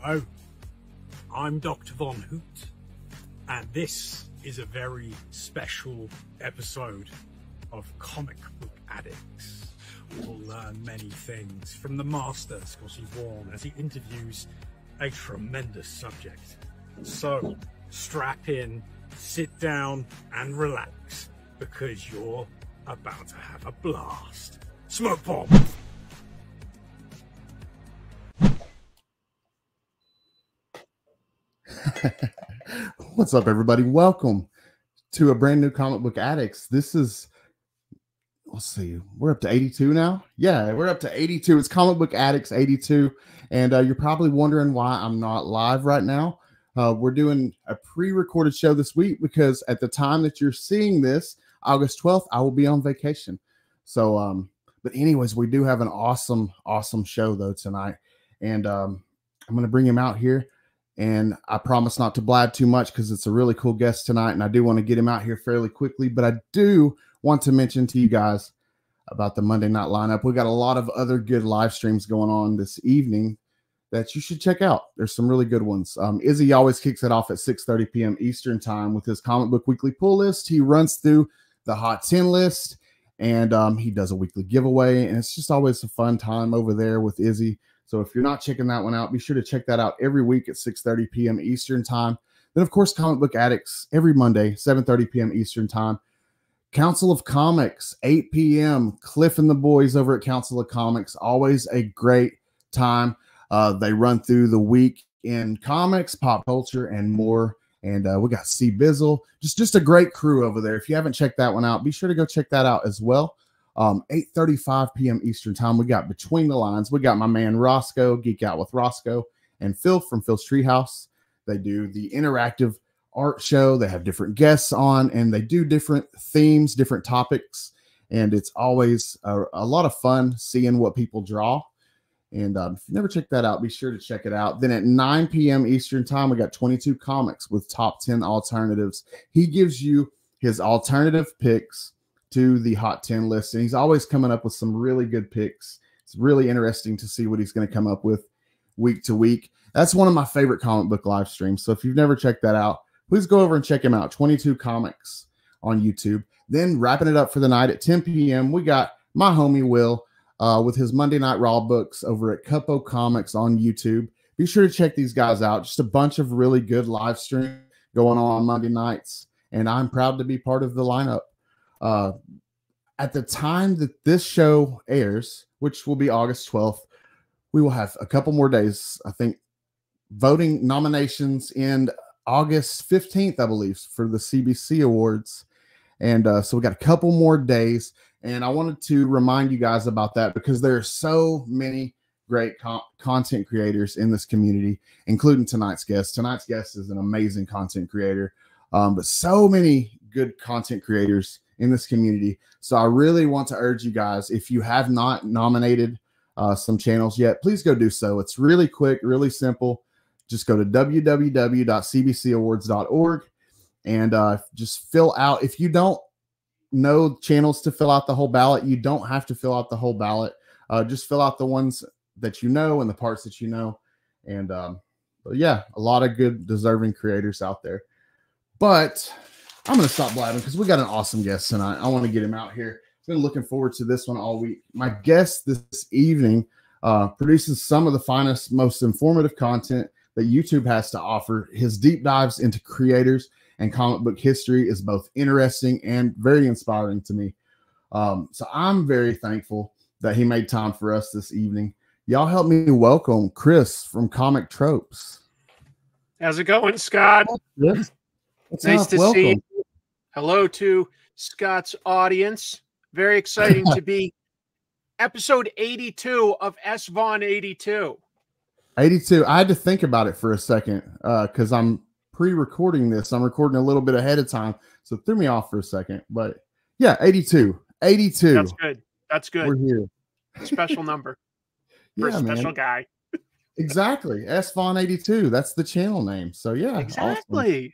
Hello, I'm Dr. Von Hoot, and this is a very special episode of Comic Book Addicts. We'll learn many things from the master, Scotty Vaughan, as he interviews a tremendous subject. So, strap in, sit down, and relax, because you're about to have a blast. Smoke bomb! What's up, everybody? Welcome to a brand new Comic Book Addicts. This is, let's see, we're up to 82 now. Yeah, we're up to 82. It's Comic Book Addicts 82. And you're probably wondering why I'm not live right now. We're doing a pre-recorded show this week because at the time that you're seeing this, August 12th, I will be on vacation. So, but anyways, we do have an awesome show though tonight. And I'm going to bring him out here. And I promise not to blab too much because it's a really cool guest tonight. And I do want to get him out here fairly quickly. But I do want to mention to you guys about the Monday night lineup. We got a lot of other good live streams going on this evening that you should check out. There's some really good ones. Izzy always kicks it off at 6:30 p.m. Eastern time with his comic book weekly pull list. He runs through the hot 10 list and he does a weekly giveaway. And it's just always a fun time over there with Izzy. So if you're not checking that one out, be sure to check that out every week at 6:30 p.m. Eastern time. Then, of course, Comic Book Addicts every Monday, 7:30 p.m. Eastern time. Council of Comics, 8 p.m. Cliff and the boys over at Council of Comics. Always a great time. They run through the week in comics, pop culture, and more. And we got C Bizzle. Just a great crew over there. If you haven't checked that one out, be sure to go check that out as well. 8:35 p.m. Eastern time. We got Between the Lines. We got my man Roscoe, Geek Out with Roscoe, and Phil from Phil's Treehouse. They do the interactive art show. They have different guests on, and they do different themes, different topics. And it's always a lot of fun seeing what people draw. And if you never checked that out, be sure to check it out. Then at 9 p.m. Eastern time, we got 22 Comics with top 10 alternatives. He gives you his alternative picks to the hot 10 list, and he's always coming up with some really good picks. It's really interesting to see what he's going to come up with week to week. That's one of my favorite comic book live streams. So if you've never checked that out, please go over and check him out. 22 Comics on YouTube. Then wrapping it up for the night at 10 p.m., we got my homie Will with his Monday Night Raw books over at Cupo Comics on YouTube. Be sure to check these guys out. Just a bunch of really good live streams going on Monday nights, and I'm proud to be part of the lineup. At the time that this show airs, which will be August 12th, we will have a couple more days. I think voting nominations in August 15th, I believe, for the CBC Awards. And so we got a couple more days. And I wanted to remind you guys about that because there are so many great content creators in this community, including tonight's guest. Tonight's guest is an amazing content creator, but so many good content creators in this community. So I really want to urge you guys, if you have not nominated some channels yet, please go do so. It's really quick, really simple. Just go to www.cbcawards.org and just fill out. If you don't know channels to fill out the whole ballot, you don't have to fill out the whole ballot. Just fill out the ones that you know and the parts that you know. And but yeah, a lot of good deserving creators out there. But I'm going to stop blabbing because we got an awesome guest tonight. I want to get him out here. I've been looking forward to this one all week. My guest this evening produces some of the finest, most informative content that YouTube has to offer. His deep dives into creators and comic book history is both interesting and very inspiring to me. So I'm very thankful that he made time for us this evening. Y'all help me welcome Chris from Comic Tropes. How's it going, Scott? Yes. Nice to see you. Hello to Scott's audience. Very exciting to be episode 82 of S Vaughn 82. 82. I had to think about it for a second because I'm pre-recording this. I'm recording a little bit ahead of time, so it threw me off for a second. But yeah, 82. 82. That's good. That's good. We're here. Special number for a special guy. Exactly. S Vaughn 82. That's the channel name. So yeah, exactly. Awesome.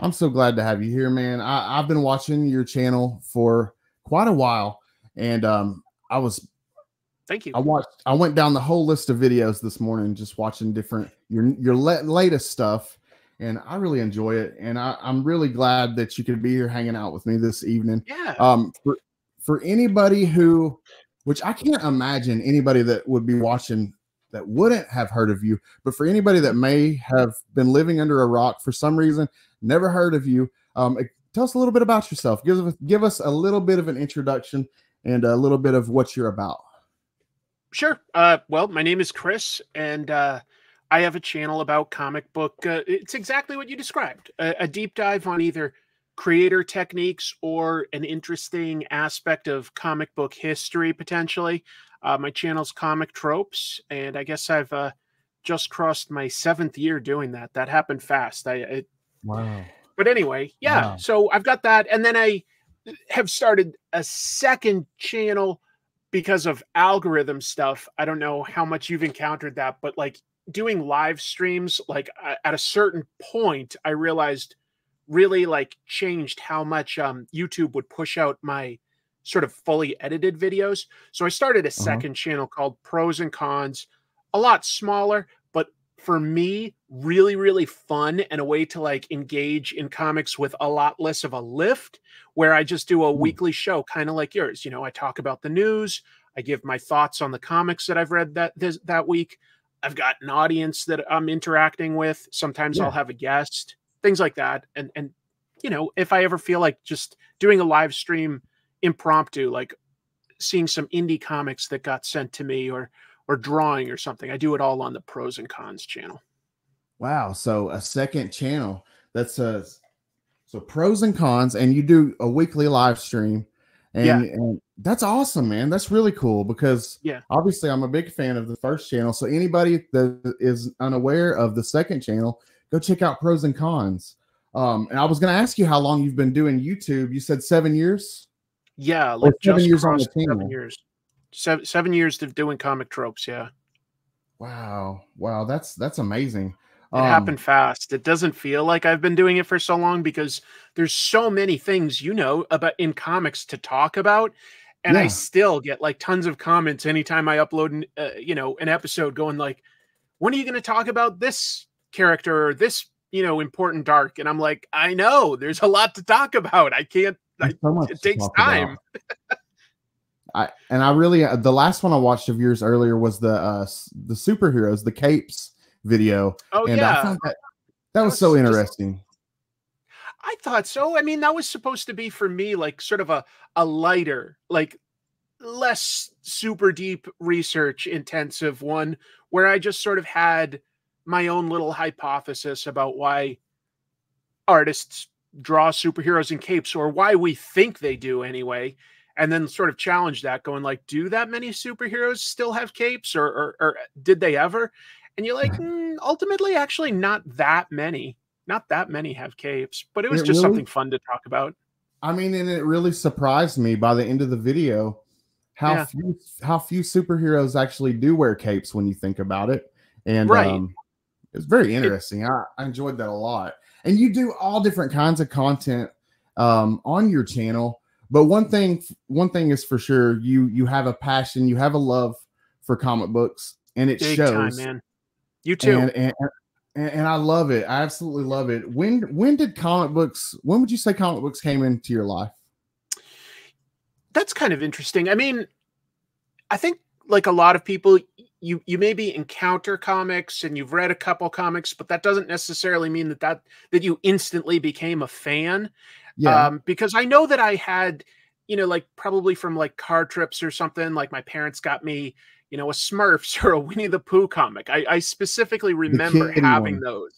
I'm so glad to have you here, man. I've been watching your channel for quite a while, and I was Thank you. I went down the whole list of videos this morning, just watching different your latest stuff, and I really enjoy it. And I'm really glad that you could be here hanging out with me this evening. Yeah. For anybody who, which I can't imagine anybody that would be watching that wouldn't have heard of you, but for anybody that may have been living under a rock for some reason, never heard of you, tell us a little bit about yourself. Give us a little bit of an introduction and a little bit of what you're about. Sure. Well, my name is Chris, and I have a channel about comic book. It's exactly what you described, a deep dive on either creator techniques or an interesting aspect of comic book history, potentially. My channel's Comic Tropes, and I guess I've just crossed my 7th year doing that. That happened fast. Wow. But anyway, yeah. Wow. So I've got that, and then I have started a second channel because of algorithm stuff. I don't know how much you've encountered that, but like doing live streams, like at a certain point, I realized really like changed how much YouTube would push out my sort of fully edited videos. So I started a second channel called Pros and Cons, a lot smaller, but for me, really, really fun and a way to like engage in comics with a lot less of a lift, where I just do a weekly show, kind of like yours. You know, I talk about the news. I give my thoughts on the comics that I've read that week. I've got an audience that I'm interacting with. Sometimes I'll have a guest, things like that. And you know, if I ever feel like just doing a live stream impromptu, like seeing some indie comics that got sent to me or drawing or something, I do it all on the Pros and Cons channel. Wow. So a second channel. That's so Pros and Cons, and you do a weekly live stream. And that's awesome, man. That's really cool because obviously I'm a big fan of the first channel. So anybody that is unaware of the second channel, go check out Pros and Cons. And I was going to ask you how long you've been doing YouTube. You said 7 years? Yeah, like just 7 years on the channel. 7 years. 7 years of doing Comic Tropes, yeah. Wow. That's amazing. It happened fast. It doesn't feel like I've been doing it for so long because there's so many things, you know, about in comics to talk about. And I still get like tons of comments anytime I upload, you know, an episode going like, when are you going to talk about this character or this, you know, important arc? And I'm like, I know there's a lot to talk about. I can't, it takes time. I really, the last one I watched of yours earlier was the superheroes, the capes video. Oh, and I found that was so interesting. I thought so. I mean, that was supposed to be for me like sort of a lighter, like less super deep research intensive one where I just sort of had my own little hypothesis about why artists draw superheroes in capes, or why we think they do anyway. And then sort of challenge that, going like, do that many superheroes still have capes, or did they ever? And you're like, ultimately, actually, not that many. Not that many have capes, but it was just something fun to talk about. I mean, and it really surprised me by the end of the video how few superheroes actually do wear capes when you think about it. And it's very interesting. I enjoyed that a lot. And you do all different kinds of content on your channel. But one thing is for sure, you have a passion, you have a love for comic books, and it shows. Time, man. You too. And I love it. I absolutely love it. When would you say comic books came into your life? That's kind of interesting. I mean, I think like a lot of people, you maybe encounter comics and you've read a couple comics, but that doesn't necessarily mean that you instantly became a fan. Yeah. Because I know that I had, you know, like probably from like card trips or something, like my parents got me, you know, a Smurfs or a Winnie the Pooh comic. I specifically remember having those.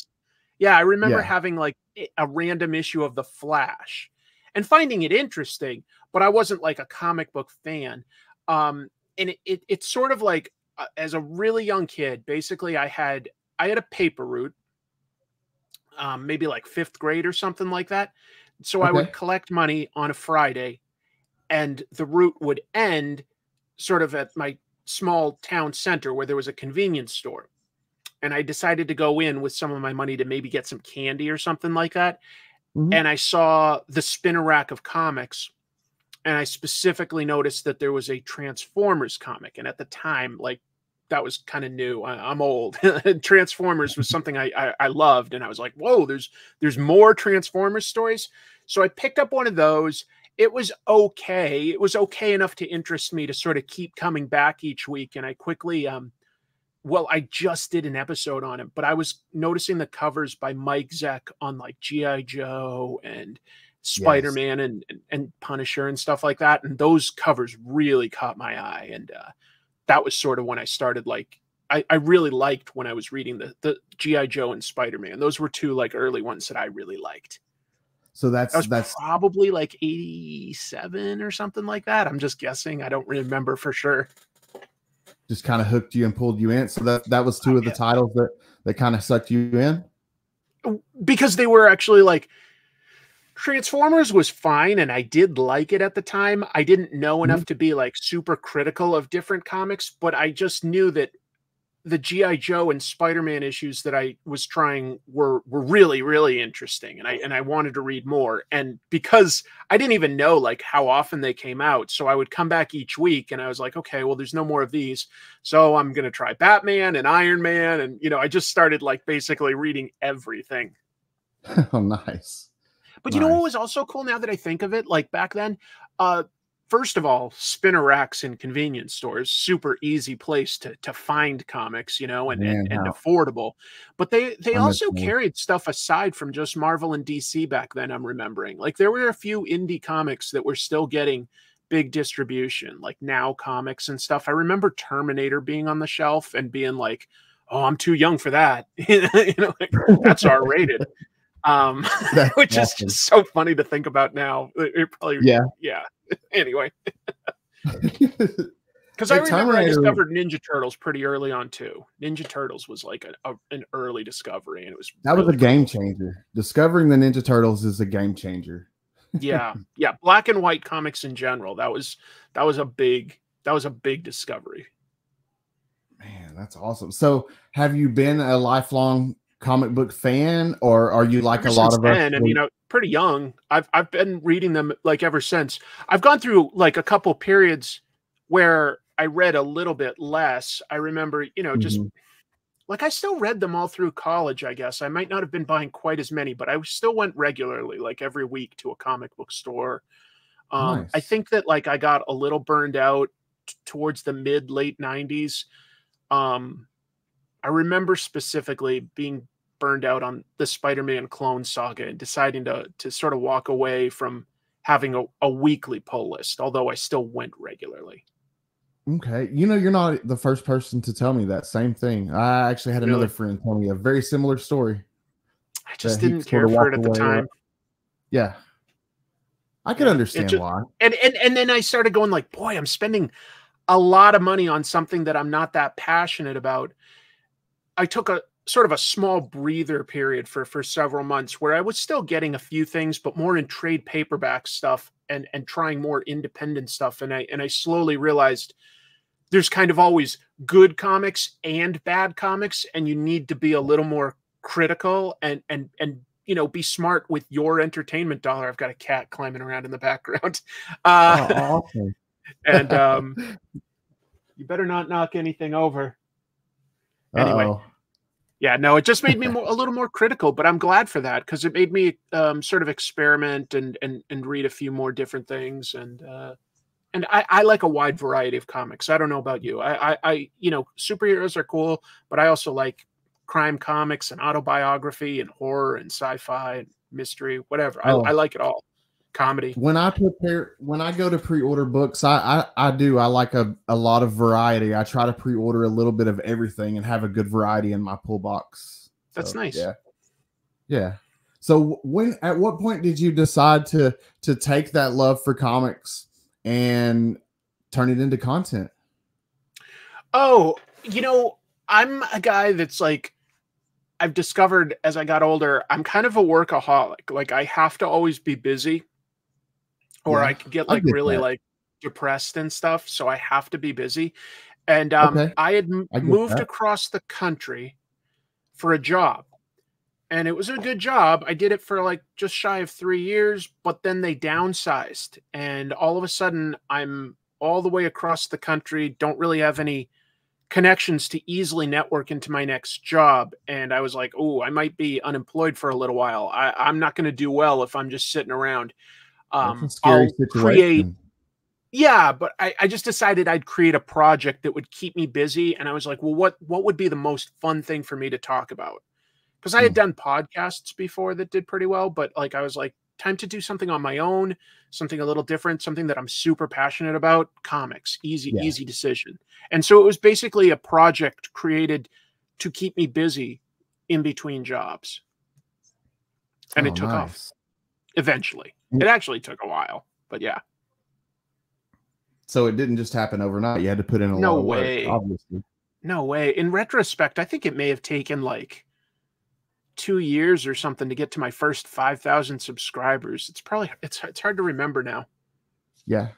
Yeah, I remember having like a random issue of The Flash and finding it interesting, but I wasn't like a comic book fan. And it's sort of like as a really young kid, basically I had a paper route, maybe like 5th grade or something like that. So I would collect money on a Friday, and the route would end sort of at my small town center where there was a convenience store. And I decided to go in with some of my money to maybe get some candy or something like that. And I saw the spinner rack of comics, and I specifically noticed that there was a Transformers comic. And at the time, like, that was kind of new. I'm old. Transformers was something I loved, and I was like, whoa, there's more Transformers stories. So I picked up one of those. It was okay. It was okay enough to interest me to sort of keep coming back each week. And I quickly, well, I just did an episode on it, but I was noticing the covers by Mike Zeck on like G.I. Joe and Spider-Man and Punisher and stuff like that. And those covers really caught my eye. And that was sort of when I started, like, I really liked when I was reading the G.I. Joe and Spider-Man. Those were two like early ones that I really liked. So that's probably like 87 or something like that. I'm just guessing. I don't remember for sure. Just kind of hooked you and pulled you in. So that was two of the titles that kind of sucked you in? Because they were actually like, Transformers was fine, and I did like it at the time. I didn't know enough to be like super critical of different comics, but I just knew that the G.I. Joe and Spider-Man issues that I was trying were really, really interesting. And I wanted to read more. And because I didn't even know like how often they came out. So I would come back each week and I was like, okay, well, there's no more of these. So I'm going to try Batman and Iron Man. And, I just started like basically reading everything. Oh, nice. But you know what was also cool now that I think of it? Like back then, first of all, spinner racks and convenience stores, super easy place to find comics, and affordable. But they also carried stuff aside from just Marvel and DC back then, I'm remembering. Like there were a few indie comics that were still getting big distribution, like Now Comics and stuff. I remember Terminator being on the shelf and being like, oh, I'm too young for that. Like, that's R-rated. Which is just so funny to think about now. It probably, yeah. Anyway, because I remember I discovered Ninja Turtles pretty early on too. Ninja Turtles was like an early discovery, and it was that was a game changer. Discovering the Ninja Turtles is a game changer. yeah, black and white comics in general. That was a big discovery. Man, that's awesome. So, have you been a lifelong comic book fan, or are you like a lot of us? I mean, pretty young. I've been reading them like ever since. I've gone through like a couple periods where I read a little bit less. I remember, just like I still read them all through college, I guess. I might not have been buying quite as many, but I still went regularly, like every week to a comic book store. Nice. I think that like I got a little burned out towards the late 90s. I remember specifically being burned out on the Spider-Man clone saga and deciding to sort of walk away from having a weekly pull list, although I still went regularly. Okay. You're not the first person to tell me that same thing. I actually had another friend tell me a very similar story. I just didn't care for it at the time. Yeah. I could understand why. And then I started going like, boy, I'm spending a lot of money on something that I'm not that passionate about. I took a sort of a small breather period for several months where I was still getting a few things, but more in trade paperback stuff and trying more independent stuff. And I slowly realized there's kind of always good comics and bad comics, and you need to be a little more critical and be smart with your entertainment dollar. I've got a cat climbing around in the background. Awesome. And you better not knock anything over. Anyway, yeah, no, it just made me a little more critical, but I'm glad for that because it made me sort of experiment and read a few more different things. And I like a wide variety of comics. I don't know about you. I superheroes are cool, but I also like crime comics and autobiography and horror and sci-fi and mystery, whatever. I like it all. Comedy. When I go to pre-order books, I like a lot of variety. I try to pre-order a little bit of everything and have a good variety in my pull box. That's nice. Yeah. So at what point did you decide to take that love for comics and turn it into content? Oh, I'm a guy that's like, I've discovered as I got older, I'm kind of a workaholic. Like I have to always be busy. Or I could get like really like depressed and stuff. So I have to be busy. And I had moved across the country for a job. and it was a good job. I did it for like just shy of 3 years, but then they downsized, and all of a sudden I'm all the way across the country, don't really have any connections to easily network into my next job. And I was like, oh, I might be unemployed for a little while. I'm not going to do well if I'm just sitting around. That's a scary I'll create. situation. Yeah, but I just decided I'd create a project that would keep me busy. And I was like, well, what would be the most fun thing for me to talk about? Because I had done podcasts before that did pretty well, but like I was like, time to do something on my own, something a little different, something that I'm super passionate about. Comics, easy decision. And so it was basically a project created to keep me busy in between jobs. And it took off eventually. It actually took a while, but yeah. So it didn't just happen overnight. You had to put in a lot of work, obviously. No way. In retrospect, I think it may have taken like 2 years or something to get to my first 5,000 subscribers. It's probably it's hard to remember now. Yeah.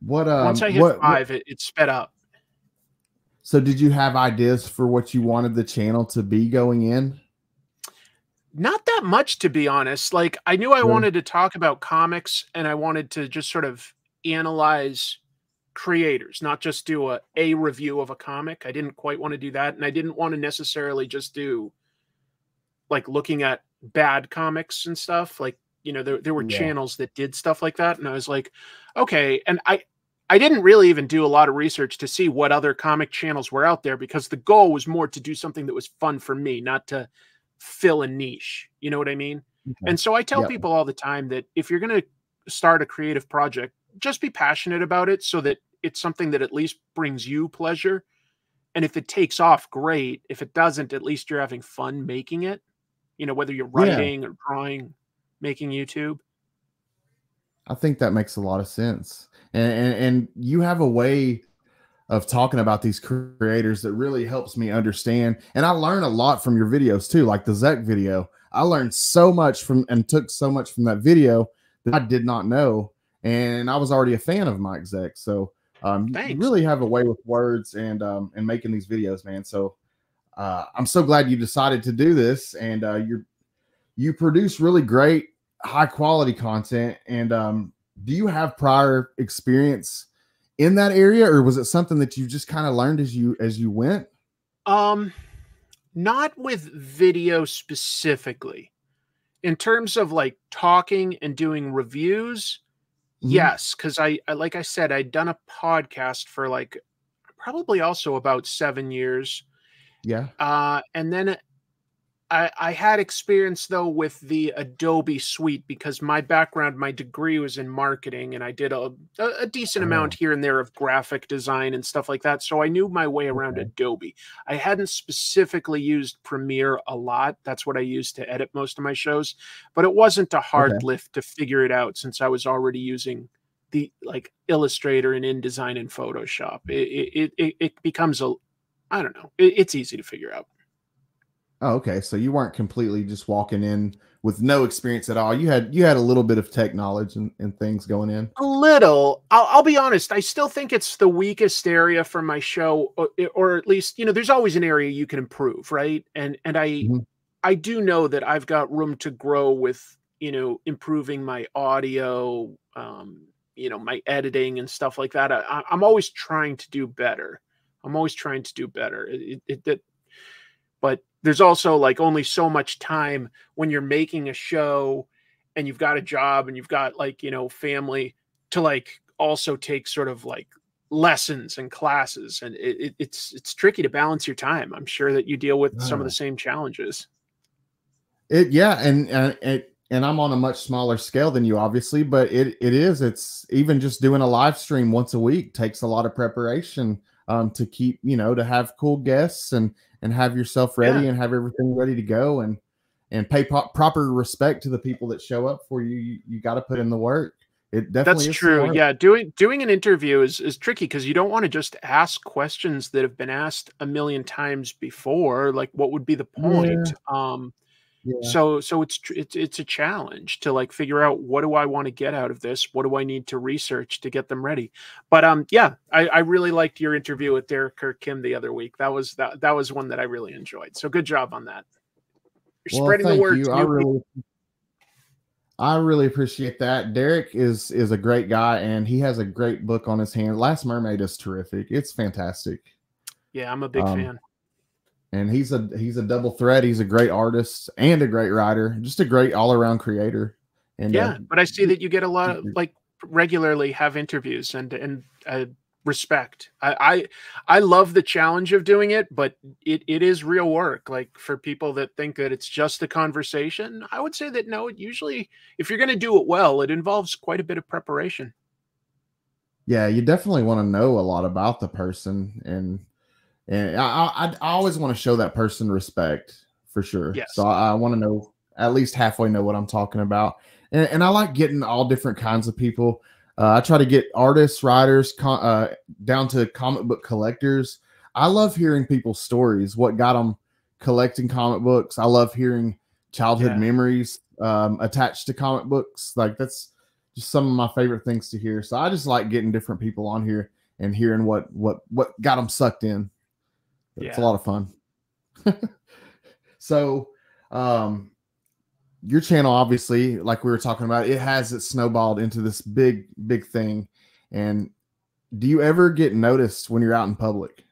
Once I hit 5, it sped up. So did you have ideas for what you wanted the channel to be going in? Not that much, to be honest. Like, I knew I wanted to talk about comics, and I wanted to just sort of analyze creators, not just do a review of a comic. I didn't quite want to do that, and I didn't want to necessarily just do like looking at bad comics and stuff. Like, you know, there were channels that did stuff like that, and I was like, okay. And I didn't really even do a lot of research to see what other comic channels were out there, because the goal was more to do something that was fun for me, not to fill a niche. You know what I mean? Okay. And so I tell people all the time that if you're going to start a creative project, just be passionate about it so that it's something that at least brings you pleasure. And if it takes off, great. If it doesn't, at least you're having fun making it, you know, whether you're writing or drawing, making YouTube. I think that makes a lot of sense. And you have a way of talking about these creators that really helps me understand. And I learn a lot from your videos too, like the Zek video. I learned so much from and took so much from that video that I did not know. And I was already a fan of Mike Zek. So you really have a way with words and making these videos, man. So I'm so glad you decided to do this, and you produce really great, high quality content. And do you have prior experience in that area, or was it something that you just kind of learned as you went? Not with video specifically. In terms of like talking and doing reviews, yes, because I like I said, I'd done a podcast for like probably also about 7 years. Yeah. And then I had experience though with the Adobe suite, because my background, my degree was in marketing, and I did a decent amount here and there of graphic design and stuff like that. So I knew my way around Adobe. I hadn't specifically used Premiere a lot. That's what I used to edit most of my shows, but it wasn't a hard lift to figure it out, since I was already using the like Illustrator and InDesign and Photoshop. It becomes I don't know. It's easy to figure out. Oh, okay. So you weren't completely just walking in with no experience at all. You had a little bit of tech knowledge and things going in. A little. I'll be honest. I still think it's the weakest area for my show, or at least, you know, there's always an area you can improve, right? And I do know that I've got room to grow with, you know, improving my audio, you know, my editing and stuff like that. I'm always trying to do better. But there's also like only so much time when you're making a show and you've got a job and you've got like, you know, family to like also take sort of like lessons and classes. And it's tricky to balance your time. I'm sure that you deal with some of the same challenges. And I'm on a much smaller scale than you, obviously, but it's even just doing a live stream once a week takes a lot of preparation to keep, you know, to have cool guests and have yourself ready and have everything ready to go and pay proper respect to the people that show up for you. You got to put in the work. It definitely That's true. Yeah. Doing an interview is tricky, because you don't want to just ask questions that have been asked a million times before. Like, what would be the point? So it's a challenge to like figure out, what do I want to get out of this? What do I need to research to get them ready? But I really liked your interview with Derek Kirk Kim the other week. That was one that I really enjoyed. So good job on that. You're spreading the word. I really appreciate that. Derek is a great guy, and he has a great book on his hand. Last Mermaid is terrific. It's fantastic. Yeah, I'm a big fan. And he's a double threat. He's a great artist and a great writer, just a great all around creator. And yeah, but I see that you get a lot of regularly have interviews and respect. I love the challenge of doing it, but it is real work. Like for people that think that it's just a conversation, I would say that no, it usually, if you're going to do it well, it involves quite a bit of preparation. Yeah, you definitely want to know a lot about the person, and I always want to show that person respect for sure. Yes. So I want to know, at least halfway know what I'm talking about. And I like getting all different kinds of people. I try to get artists, writers, down to comic book collectors. I love hearing people's stories, what got them collecting comic books. I love hearing childhood memories attached to comic books. Like that's just some of my favorite things to hear. So I just like getting different people on here and hearing what got them sucked in. It's a lot of fun. So, your channel, obviously, like we were talking about, it snowballed into this big thing. And do you ever get noticed when you're out in public?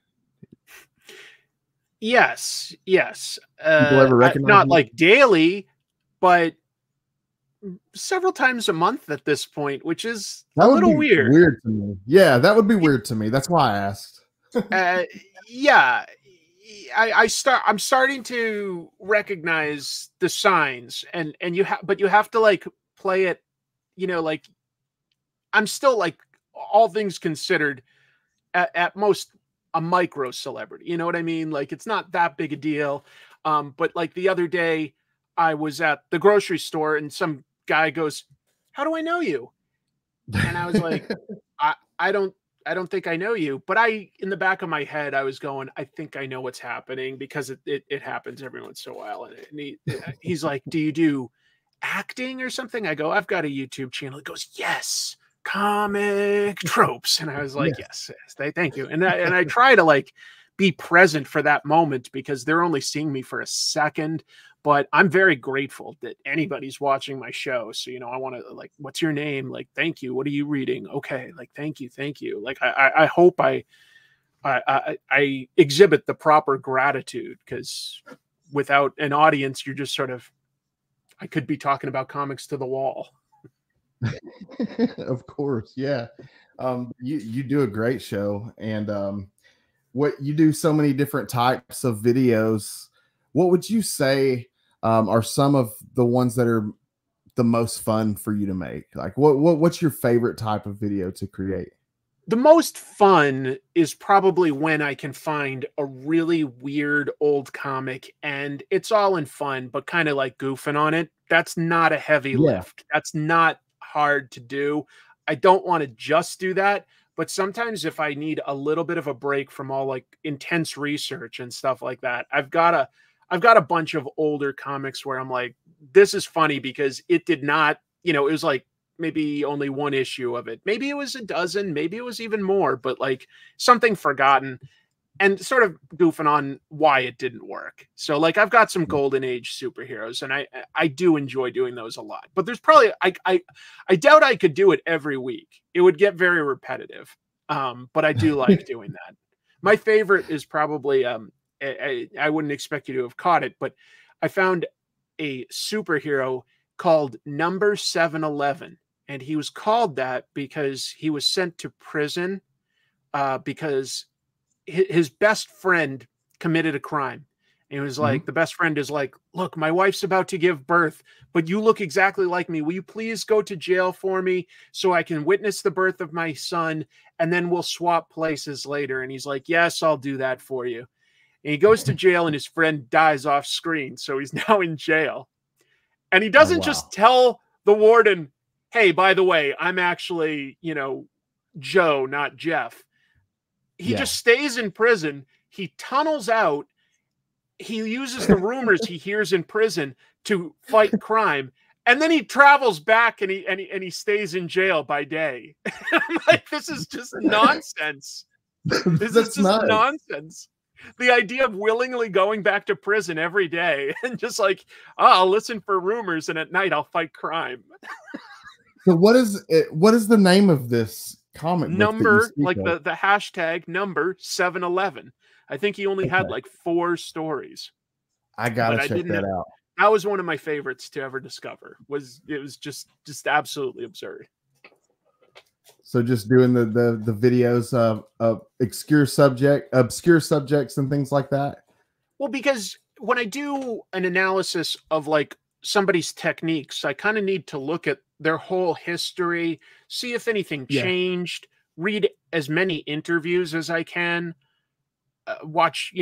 Yes. People ever recognize not you? like daily, but several times a month at this point, which is a little weird. Weird to me. Yeah, that would be weird to me. That's why I asked. Yeah. I'm starting to recognize the signs, and but you have to like play it, like I'm still like, all things considered, at most a micro celebrity. You know what I mean? Like it's not that big a deal. But like the other day I was at the grocery store and some guy goes, "How do I know you?" And I was like, I don't think I know you, but in the back of my head, I was going, I think I know what's happening, because it happens every once in a while. And he's like, "Do you do acting or something?" I go, "I've got a YouTube channel." He goes, "Yes, Comic Tropes." And I was like, yes, thank you. And I try to like be present for that moment, because they're only seeing me for a second. But I'm very grateful that anybody's watching my show. So, I want to like, "What's your name?" Like, "Thank you. What are you reading?" Okay. Like, thank you. Like, I hope I exhibit the proper gratitude, because without an audience, you're just sort of, I could be talking about comics to the wall. Of course. Yeah. You do a great show, and what you do so many different types of videos. What would you say are some of the ones that are the most fun for you to make? Like what's your favorite type of video to create? The most fun is probably when I can find a really weird old comic and it's all in fun, but kind of like goofing on it. That's not a heavy lift. That's not hard to do. I don't want to just do that. But sometimes if I need a little bit of a break from all like intense research and stuff like that, I've got a bunch of older comics where I'm like, this is funny because it did not, it was like maybe only one issue of it. Maybe it was a dozen, maybe it was even more, but like something forgotten, and sort of goofing on why it didn't work. So like I've got some golden age superheroes, and I do enjoy doing those a lot. But there's probably I doubt I could do it every week. It would get very repetitive. But I do like doing that. My favorite is probably I wouldn't expect you to have caught it, but I found a superhero called Number 711, and he was called that because he was sent to prison because his best friend committed a crime. And it was like, the best friend is like, "Look, my wife's about to give birth, but you look exactly like me. Will you please go to jail for me so I can witness the birth of my son, and then we'll swap places later?" And he's like, "Yes, I'll do that for you." And he goes to jail, and his friend dies off screen. So he's now in jail. And he doesn't just tell the warden, "Hey, by the way, I'm actually, Joe, not Jeff." He just stays in prison. He tunnels out. He uses the rumors he hears in prison to fight crime. And then he travels back and he stays in jail by day. I'm like, this is just nonsense. This is just nonsense. The idea of willingly going back to prison every day and just like, oh, I'll listen for rumors and at night I'll fight crime. So what is it? What is the name of this comic book? Number, like the hashtag number 711. I think he only had like 4 stories. I gotta check that out. That was one of my favorites to ever discover. It was just absolutely absurd. So just doing the videos of obscure subjects and things like that. Well, because when I do an analysis of like somebody's techniques, I kind of need to look at their whole history, see if anything changed, read as many interviews as I can, watch,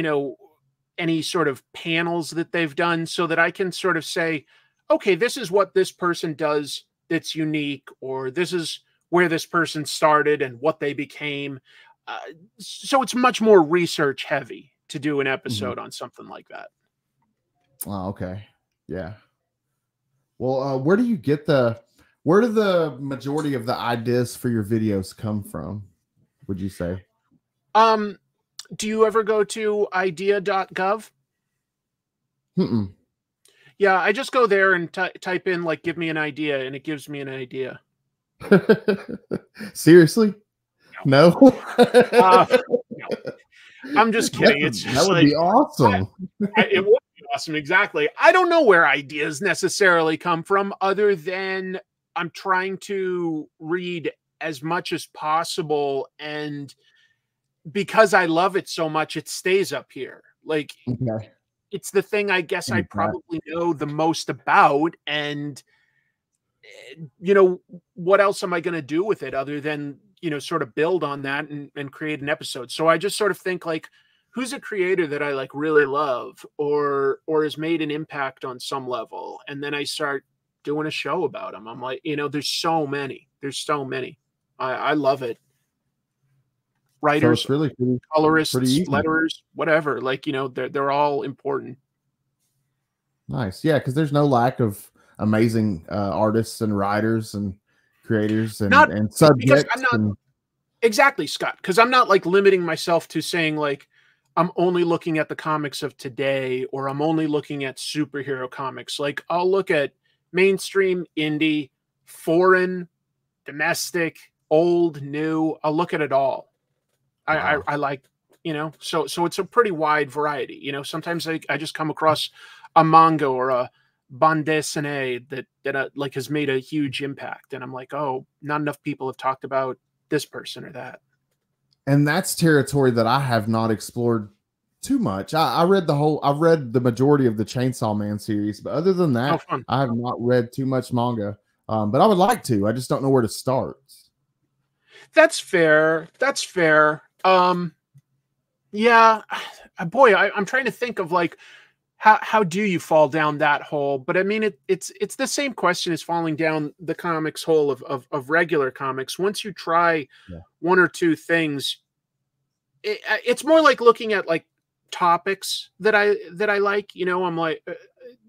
any sort of panels that they've done so that I can sort of say, okay, this is what this person does that's unique, or this is where this person started and what they became. So it's much more research heavy to do an episode on something like that. Oh, okay. Yeah. Well, where do the majority of the ideas for your videos come from, would you say? Do you ever go to idea.gov? Yeah, I just go there and type in like, give me an idea, and it gives me an idea. Seriously? No. No. I'm just kidding. It's just that would be awesome. It would be awesome. Exactly. I don't know where ideas necessarily come from, other than I'm trying to read as much as possible, and because I love it so much, it stays up here. Like, it's the thing I guess I probably know the most about, and what else am I going to do with it other than, sort of build on that and create an episode. So I just sort of think like, who's a creator that I like really love or has made an impact on some level? And then I start doing a show about them. I'm like, there's so many. I love it. Writers, so it's really colorists, letterers, whatever. Like, they're all important. Nice. Yeah. Cause there's no lack of amazing artists and writers and creators and subjects. Exactly, Scott. Because I'm not like limiting myself to saying like I'm only looking at the comics of today, or I'm only looking at superhero comics. Like, I'll look at mainstream, indie, foreign, domestic, old, new. I'll look at it all. Wow. I like, so it's a pretty wide variety. Sometimes I just come across a manga or a bande dessinée that like has made a huge impact, and I'm like, oh, not enough people have talked about this person or that. And that's territory that I have not explored too much. I've read the majority of the Chainsaw Man series, but other than that, I have not read too much manga. But I would like to. I just don't know where to start. That's fair. Yeah, boy, I'm trying to think of like, how do you fall down that hole? But I mean, it's the same question as falling down the comics hole of regular comics. Once you try one or two things, it's more like looking at like topics that I like. I'm like,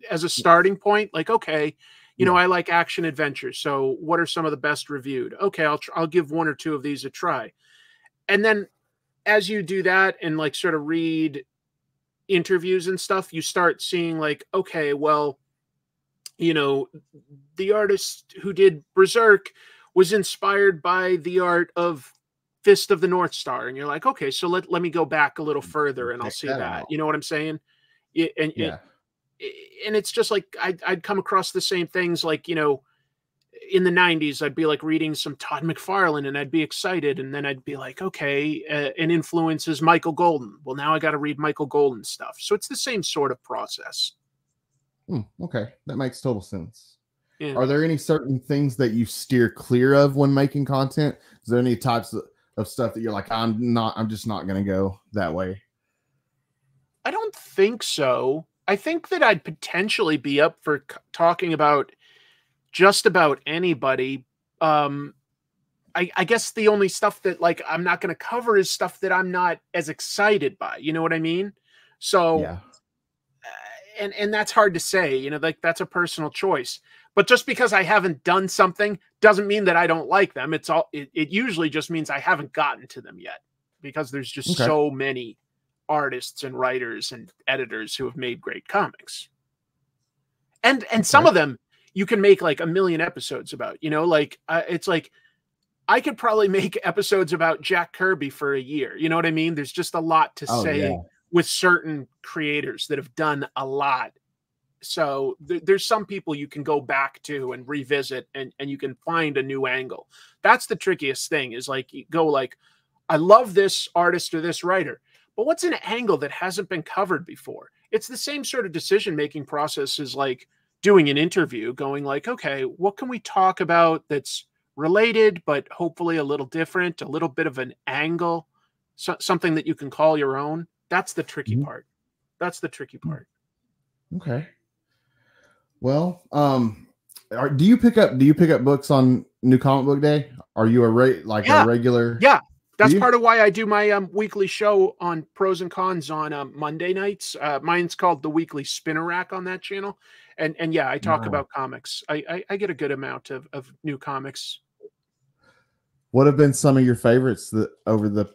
as a starting point, like, okay, I like action adventures. So what are some of the best reviewed? Okay, I'll give one or two of these a try. And then as you do that and like sort of read interviews and stuff, you start seeing like, okay, well, the artist who did Berserk was inspired by the art of Fist of the North Star. And you're like, okay, so let me go back a little further and I'll see that. You know what I'm saying? And it's just like, I'd come across the same things like, in the 90s, I'd be like reading some Todd McFarlane and I'd be excited. And then I'd be like, okay, an influence is Michael Golden. Well, now I got to read Michael Golden stuff. So it's the same sort of process. Okay. That makes total sense. Yeah. Are there any certain things that you steer clear of when making content? Is there any types of stuff that you're like, I'm just not going to go that way? I don't think so. I think that I'd potentially be up for talking about just about anybody. I guess the only stuff that like I'm not going to cover is stuff that I'm not as excited by. You know what I mean? So, yeah. And that's hard to say. Like that's a personal choice. But just because I haven't done something doesn't mean that I don't like them. It usually just means I haven't gotten to them yet, because there's just so many artists and writers and editors who have made great comics. And some of them you can make like a million episodes about, you know, like it's like I could probably make episodes about Jack Kirby for a year. You know what I mean? There's just a lot to say with certain creators that have done a lot. So there's some people you can go back to and revisit, and you can find a new angle. That's the trickiest thing, is like, you go like, I love this artist or this writer, but what's an angle that hasn't been covered before? It's the same sort of decision-making process as like doing an interview, going like, okay, what can we talk about that's related, but hopefully a little different, a little bit of an angle, something that you can call your own. That's the tricky part. That's the tricky part. Okay. Well, do you pick up books on New Comic Book Day? Are you a regular? Yeah. That's part of why I do my weekly show on pros and cons on Monday nights. Mine's called The Weekly Spinner Rack on that channel. And yeah, I talk about comics. I get a good amount of new comics. What have been some of your favorites over the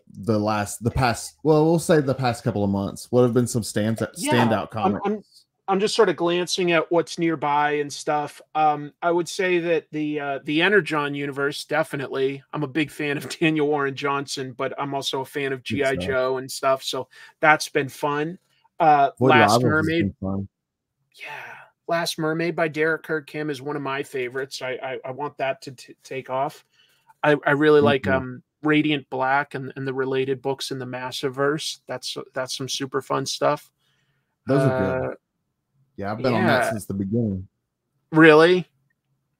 past, well, we'll say the past couple of months? What have been some standout comics? I'm just sort of glancing at what's nearby and stuff. I would say that the Energon universe, definitely. I'm a big fan of Daniel Warren Johnson, but I'm also a fan of G.I. Joe and stuff. So that's been fun. Last Mermaid. Fun. Yeah. Last Mermaid by Derek Kirk Kim is one of my favorites. I want that to take off. I really like Radiant Black and the related books in the Massiverse. That's some super fun stuff. Those are good. Yeah, I've been on that since the beginning. Really?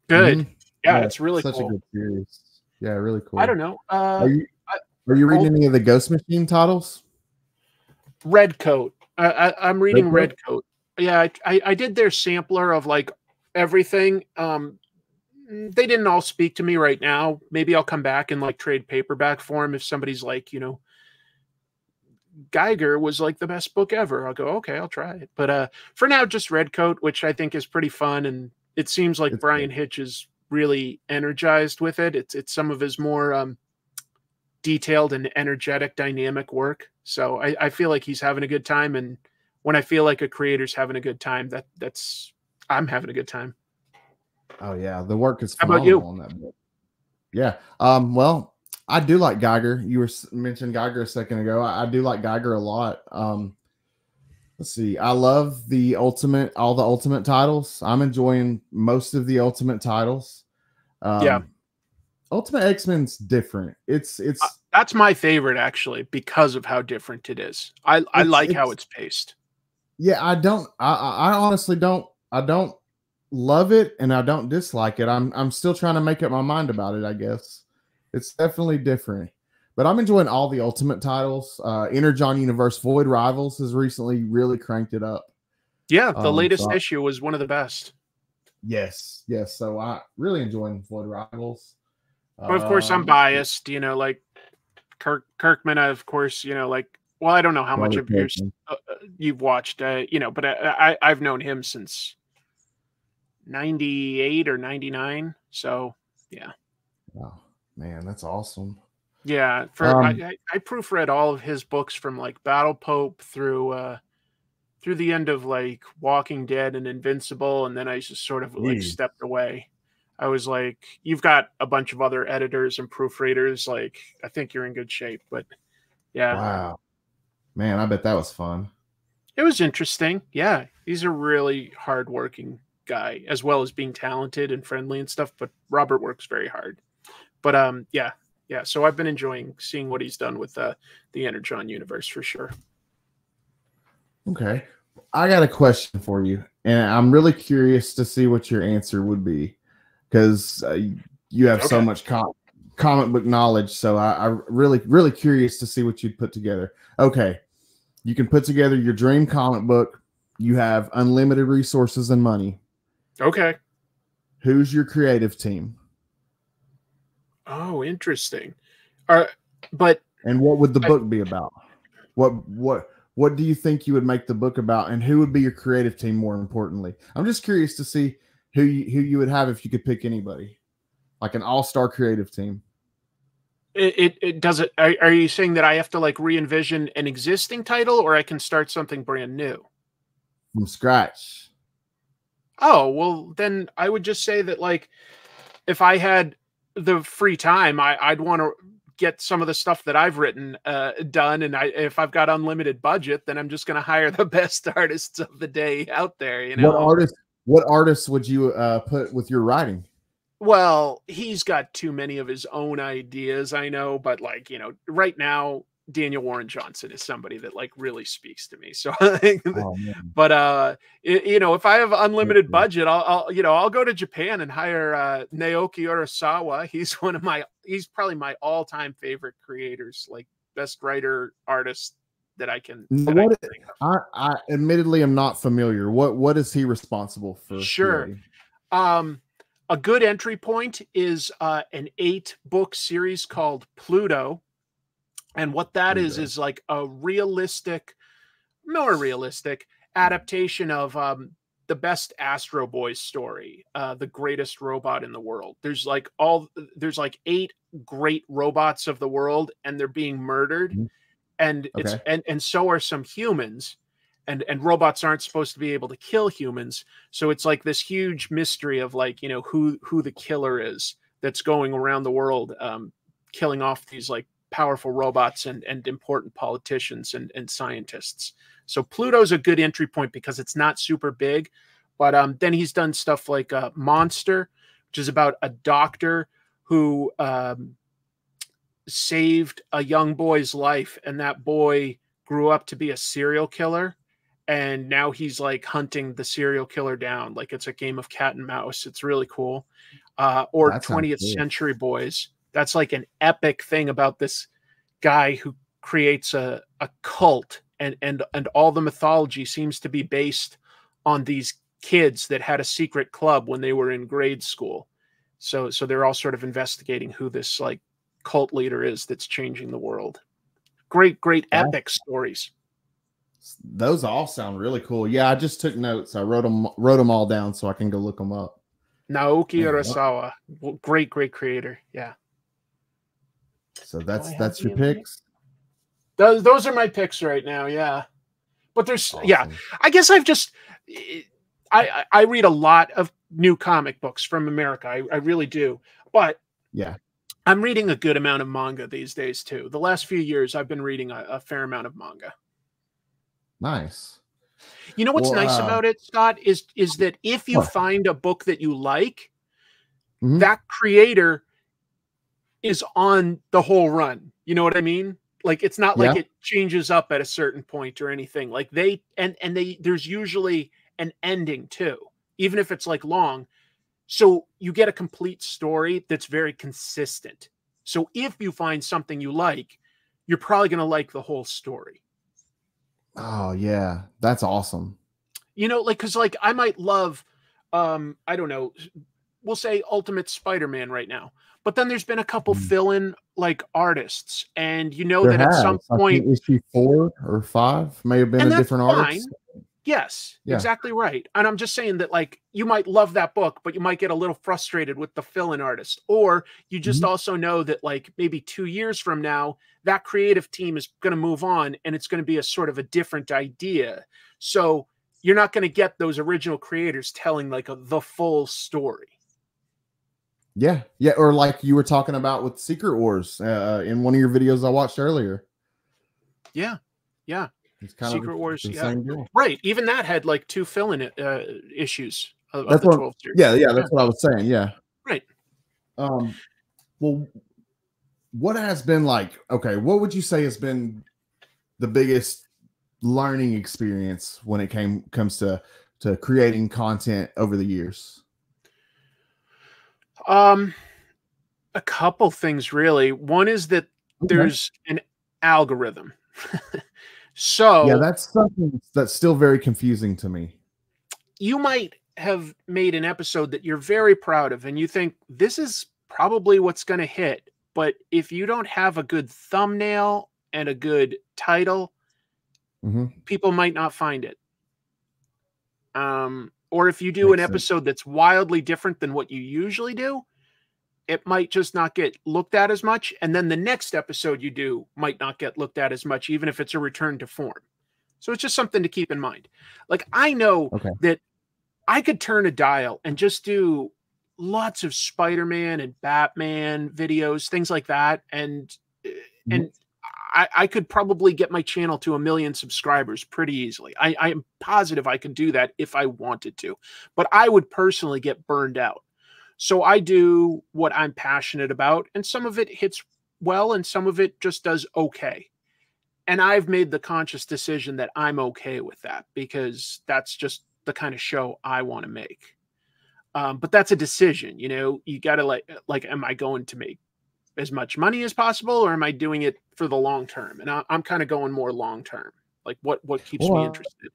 Good. Yeah, it's really such cool. A good series. Yeah, really cool. I don't know. Are you reading any of the Ghost Machine titles? Red Coat. I'm reading Red Coat. Yeah, I did their sampler of like everything. They didn't all speak to me right now. Maybe I'll come back and like trade paperback for them if somebody's like, you know, Geiger was like the best book ever. I'll go, okay, I'll try it. But for now, just Red Coat, which I think is pretty fun. And it seems like Brian Hitch is really energized with it. It's some of his more detailed and energetic, dynamic work. So I feel like he's having a good time. And when I feel like a creator's having a good time, I'm having a good time. Oh yeah, the work is phenomenal. On that book. Yeah. Well, I do like Geiger. You mentioned Geiger a second ago. I do like Geiger a lot. Let's see. I love all the Ultimate titles. I'm enjoying most of the Ultimate titles. Ultimate X-Men's different. It's that's my favorite actually because of how different it is. I like how it's paced. Yeah, I honestly don't. I don't love it and I don't dislike it. I'm still trying to make up my mind about it, I guess. It's definitely different, but I'm enjoying all the Ultimate titles. Energon Universe Void Rivals has recently really cranked it up. Yeah, the latest issue was one of the best. Yes. So I really enjoying Void Rivals. But of course, I'm biased. You know, like Kirkman. Of course, you know, like. Well, I don't know how much of you've watched. You know, but I've known him since '98 or '99. So yeah. Wow. Man, that's awesome. Yeah, I proofread all of his books from like Battle Pope through the end of like Walking Dead and Invincible, and then I just sort of like stepped away. I was like, you've got a bunch of other editors and proofreaders. Like, I think you're in good shape. But yeah. Wow. Man, I bet that was fun. It was interesting. Yeah, he's a really hardworking guy, as well as being talented and friendly and stuff. But Robert works very hard. But yeah. So I've been enjoying seeing what he's done with the Energon universe for sure. Okay, I got a question for you, and I'm really curious to see what your answer would be, because you have so much comic book knowledge. So I really curious to see what you'd put together. Okay, you can put together your dream comic book. You have unlimited resources and money. Okay, who's your creative team? Oh, interesting. And what would the book be about? What do you think you would make the book about, and who would be your creative team? More importantly, I'm just curious to see who you would have if you could pick anybody, like an all-star creative team. It does it. Are you saying that I have to like re-envision an existing title, or I can start something brand new from scratch? Oh, well, then I would just say that, like, if I had the free time, I'd want to get some of the stuff that I've written done. And if I've got unlimited budget, then I'm just going to hire the best artists of the day out there, you know? What artists would you put with your writing? Well, he's got too many of his own ideas, I know, but like, you know, right now, Daniel Warren Johnson is somebody that like really speaks to me. So, but you know, if I have unlimited budget, I'll go to Japan and hire Naoki Urasawa. He's probably my all-time favorite creators, like best writer artist that I can. I admittedly am not familiar. What is he responsible for? Sure. Creating? A good entry point is an 8-book series called Pluto. And what that is like a more realistic adaptation of the best Astro Boy story, the greatest robot in the world. There's like 8 great robots of the world, and they're being murdered. And and so are some humans. And robots aren't supposed to be able to kill humans. So it's like this huge mystery of like, you know, who the killer is that's going around the world, killing off these like powerful robots and important politicians and scientists. So Pluto's a good entry point because it's not super big, but then he's done stuff like Monster, which is about a doctor who saved a young boy's life, and that boy grew up to be a serial killer. And now he's like hunting the serial killer down. Like it's a game of cat and mouse. It's really cool. Or 20th Century Boys. That's like an epic thing about this guy who creates a cult, and all the mythology seems to be based on these kids that had a secret club when they were in grade school. So they're all sort of investigating who this like cult leader is that's changing the world. Great epic stories. Those all sound really cool. Yeah, I just took notes. I wrote them all down so I can go look them up. Naoki Urasawa, great creator. Yeah. So that's your picks. Those are my picks right now. Yeah, but there's awesome. I guess I read a lot of new comic books from America. I really do. But yeah, I'm reading a good amount of manga these days too. The last few years, I've been reading a fair amount of manga. Nice. You know what's nice about it, Scott, is that if you find a book that you like, that creator is on the whole run. You know what I mean? Like it's not like it changes up at a certain point or anything. Like there's usually an ending too, even if it's like long. So you get a complete story that's very consistent. So if you find something you like, you're probably going to like the whole story. Oh yeah, that's awesome. You know, like, cause like I might love, I don't know, we'll say Ultimate Spider-Man right now, but then there's been a couple fill-in like artists, and you know that at some point issue 4 or 5 may have been a different artist. Yes, exactly right. And I'm just saying that like you might love that book, but you might get a little frustrated with the fill-in artist, or you just also know that like maybe 2 years from now, that creative team is going to move on and it's going to be a sort of a different idea. So you're not going to get those original creators telling like the full story. Yeah. Or like you were talking about with Secret Wars in one of your videos I watched earlier. Yeah. It's kind Secret of Wars, the same deal. Right. Even that had like 2 fill-in issues of that's the what, 12 series. Yeah, that's what I was saying. Yeah. Right. Well, what has been like, okay, what would you say has been the biggest learning experience when it comes to creating content over the years? A couple things really. One is that there's an algorithm. So yeah, that's something that's still very confusing to me. You might have made an episode that you're very proud of and you think this is probably what's going to hit. But if you don't have a good thumbnail and a good title, people might not find it. Or if you do an episode that's wildly different than what you usually do, it might just not get looked at as much. And then the next episode you do might not get looked at as much, even if it's a return to form. So it's just something to keep in mind. Like, I know that I could turn a dial and just do lots of Spider-Man and Batman videos, things like that. And I could probably get my channel to 1 million subscribers pretty easily. I am positive I could do that if I wanted to, but I would personally get burned out. So I do what I'm passionate about, and some of it hits well and some of it just does okay. And I've made the conscious decision that I'm okay with that, because that's just the kind of show I want to make. But that's a decision, you know. You got to like, am I going to make as much money as possible, or am I doing it for the long term? And I'm kind of going more long term. Like, what keeps me interested?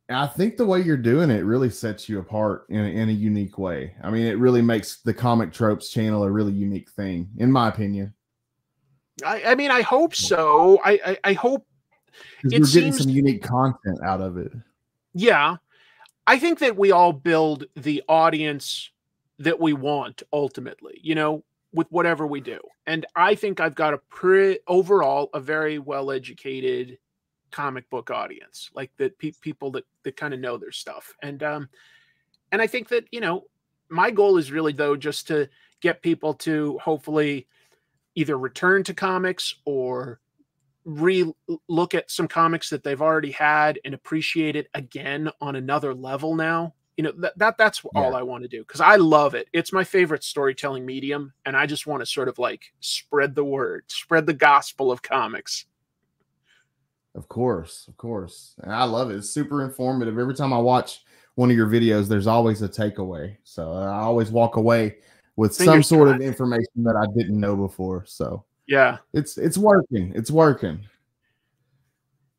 I think the way you're doing it really sets you apart in a unique way. I mean, it really makes the Comic Tropes channel a really unique thing, in my opinion. I mean, I hope so. I hope you're getting some unique content out of it. Yeah. I think that we all build the audience that we want ultimately, you know, with whatever we do. And I think I've got overall a very well-educated comic book audience, like that people that kind of know their stuff. And I think that, you know, my goal is really, though, just to get people to hopefully either return to comics or look at some comics that they've already had and appreciate it again on another level now. You know, that's all I want to do, because I love it. It's my favorite storytelling medium, and I just want to sort of like spread the word, spread the gospel of comics. Of course. And I love it. It's super informative. Every time I watch one of your videos, there's always a takeaway. So I always walk away with some sort of information that I didn't know before. So yeah, it's working. It's working.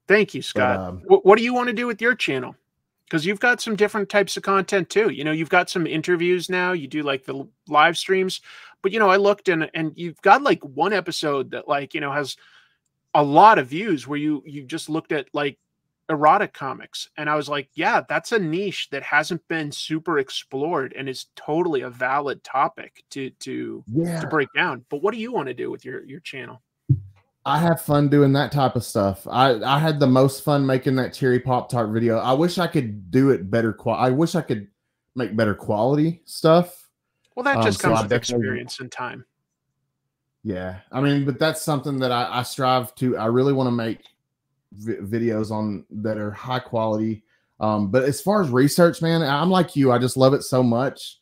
Thank you, Scott. But, what do you want to do with your channel? Because you've got some different types of content too. You know, you've got some interviews now. You do like the live streams, but you know, I looked and you've got like one episode that, like, you know, has a lot of views where you just looked at like erotic comics, and I was like, yeah, that's a niche that hasn't been super explored and is totally a valid topic to break down. But what do you want to do with your channel? I have fun doing that type of stuff. I had the most fun making that cherry Pop-Tart video. I wish I could do it better. I wish I could make better quality stuff. Well, that just comes with experience and time. Yeah. I mean, but that's something that I strive to. I really want to make videos on that are high quality. But as far as research, man, I'm like you. I just love it so much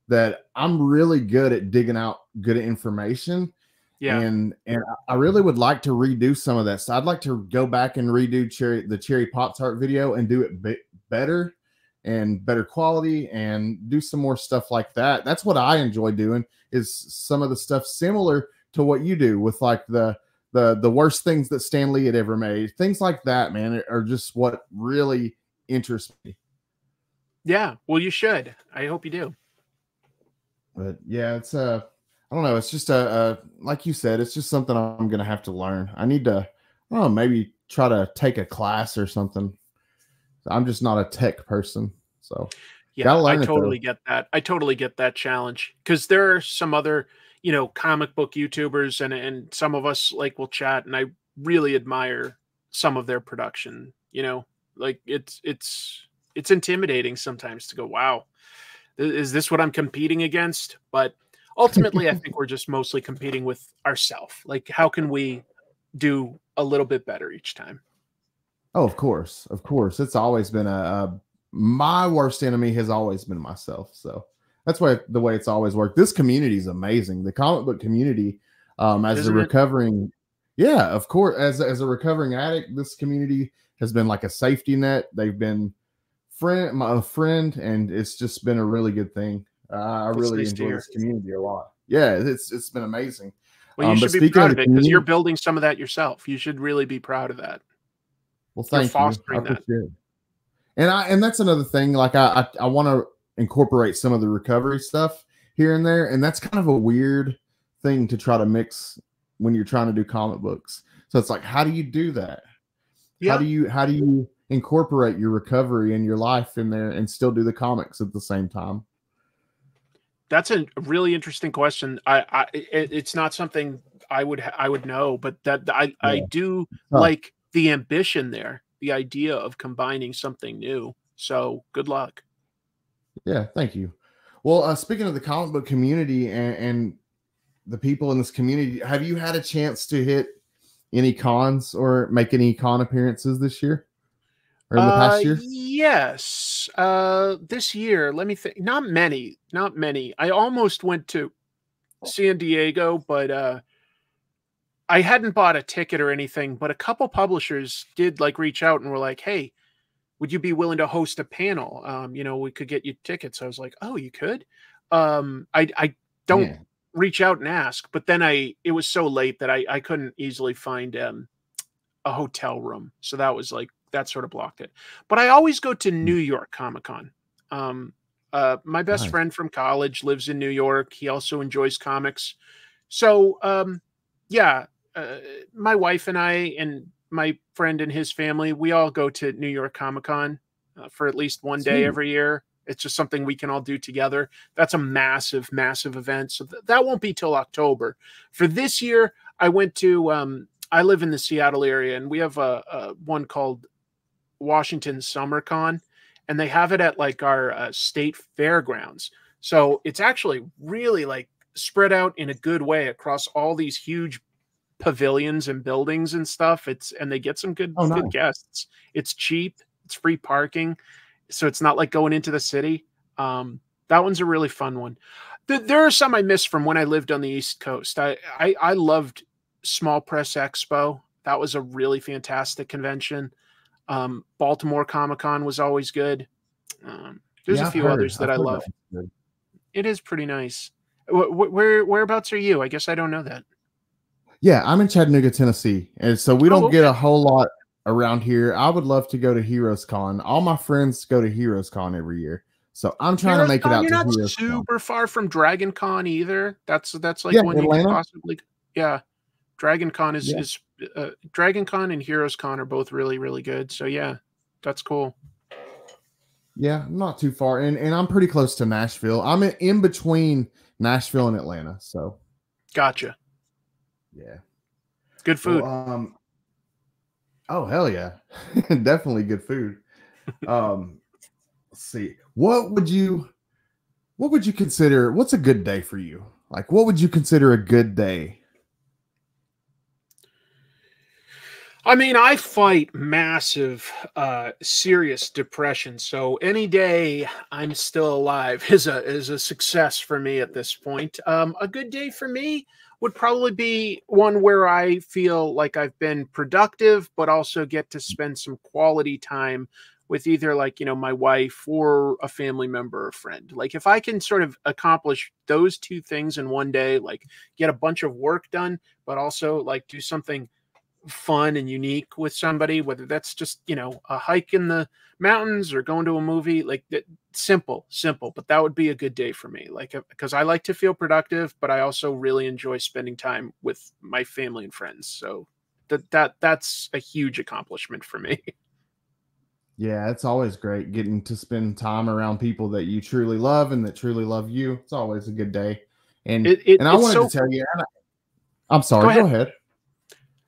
that I'm really good at digging out good information. Yeah. And I really would like to redo some of that. So I'd like to go back and redo the cherry Pop-Tart video and do it better and better quality and do some more stuff like that. That's what I enjoy doing, is some of the stuff similar to what you do with like the worst things that Stan Lee had ever made. Things like that, man, are just what really interests me. Yeah. Well, you should. I hope you do. But yeah, it's I don't know. It's just like you said, it's just something I'm going to have to learn. I need to, I don't know, maybe try to take a class or something. I'm just not a tech person. So yeah, I totally get that. I totally get that challenge, because there are some other, you know, comic book YouTubers and some of us like will chat, and I really admire some of their production, you know, like it's intimidating sometimes to go, wow, is this what I'm competing against? But ultimately, I think we're just mostly competing with ourselves. Like, how can we do a little bit better each time? Oh, of course. It's always been my worst enemy has always been myself. So that's why the way it's always worked. This community is amazing. The comic book community, as a recovering, yeah, of course, as a recovering addict, this community has been like a safety net. They've been a friend, and it's just been a really good thing. I really enjoy this community a lot. Yeah, it's been amazing. Well, you should be proud of it, because you're building some of that yourself. You should really be proud of that. Well, thank you. I appreciate it. And that's another thing. Like I want to incorporate some of the recovery stuff here and there, and that's kind of a weird thing to try to mix when you're trying to do comic books. So it's like, how do you do that? Yeah. How do you incorporate your recovery and your life in there and still do the comics at the same time? That's a really interesting question. It's not something I would know, but I Yeah. do Huh. like the ambition there, the idea of combining something new. So good luck. Yeah, thank you. Well, speaking of the comic book community and the people in this community, have you had a chance to hit any cons or make any con appearances this year or in the past year? Yes. This year, let me think. Not many, not many. I almost went to San Diego, but I hadn't bought a ticket or anything, but a couple publishers did like reach out and were like, "Hey, would you be willing to host a panel? We could get you tickets." I was like, "Oh, you could?" I don't Yeah. reach out and ask, but then it was so late that I couldn't easily find a hotel room. So that sort of blocked it. But I always go to New York Comic Con. My best Nice. friend from college lives in New York. He also enjoys comics. So, yeah, uh, my wife and I and my friend and his family, we all go to New York Comic Con for at least one day Sweet. every year. It's just something we can all do together. That's a massive, massive event. So that won't be till October. For this year, I went to, I live in the Seattle area, and we have a one called Washington Summer Con, and they have it at like our state fairgrounds. So it's actually really like spread out in a good way across all these huge pavilions and buildings and stuff. And they get some Oh, good nice. guests. It's cheap. It's free parking, so it's not like going into the city. That one's a really fun one. There are some I miss from when I lived on the East Coast. I loved Small Press Expo. That was a really fantastic convention. Baltimore Comic Con was always good. There's a Yeah, I've few heard. others that I've I heard that love. one's good. It is pretty nice. Whereabouts are you? I guess I don't know that. Yeah, I'm in Chattanooga, Tennessee, and so we Oh, don't get okay. a whole lot around here. I would love to go to Heroes Con. All my friends go to Heroes Con every year, so I'm trying to Heroes make it Con, out you're to not Heroes Con. super far from Dragon Con either. That's like Yeah, one you could Atlanta. possibly. Yeah, Dragon Con Yeah, is Dragon Con and Heroes Con are both really really good. So yeah, that's cool. yeah, not too far, and I'm pretty close to Nashville. I'm in between Nashville and Atlanta, so Gotcha. yeah. Good Well, food. oh hell yeah, definitely good food. Let's see, what would you consider? What's a good day for you? Like, what would you consider a good day? I mean, I fight massive, serious depression. So any day I'm still alive is a success for me at this point. A good day for me would probably be one where I feel like I've been productive, but also get to spend some quality time with either like my wife or a family member or friend. Like if I can sort of accomplish those two things in one day, like get a bunch of work done, but also like do something fun and unique with somebody, whether that's just a hike in the mountains or going to a movie, like that. Simple, but that would be a good day for me, like because I like to feel productive, but I also really enjoy spending time with my family and friends. So that's a huge accomplishment for me. Yeah, it's always great getting to spend time around people that you truly love and that truly love you. It's always a good day. And I It's wanted to so tell cool. you, I'm Go sorry, go ahead. ahead.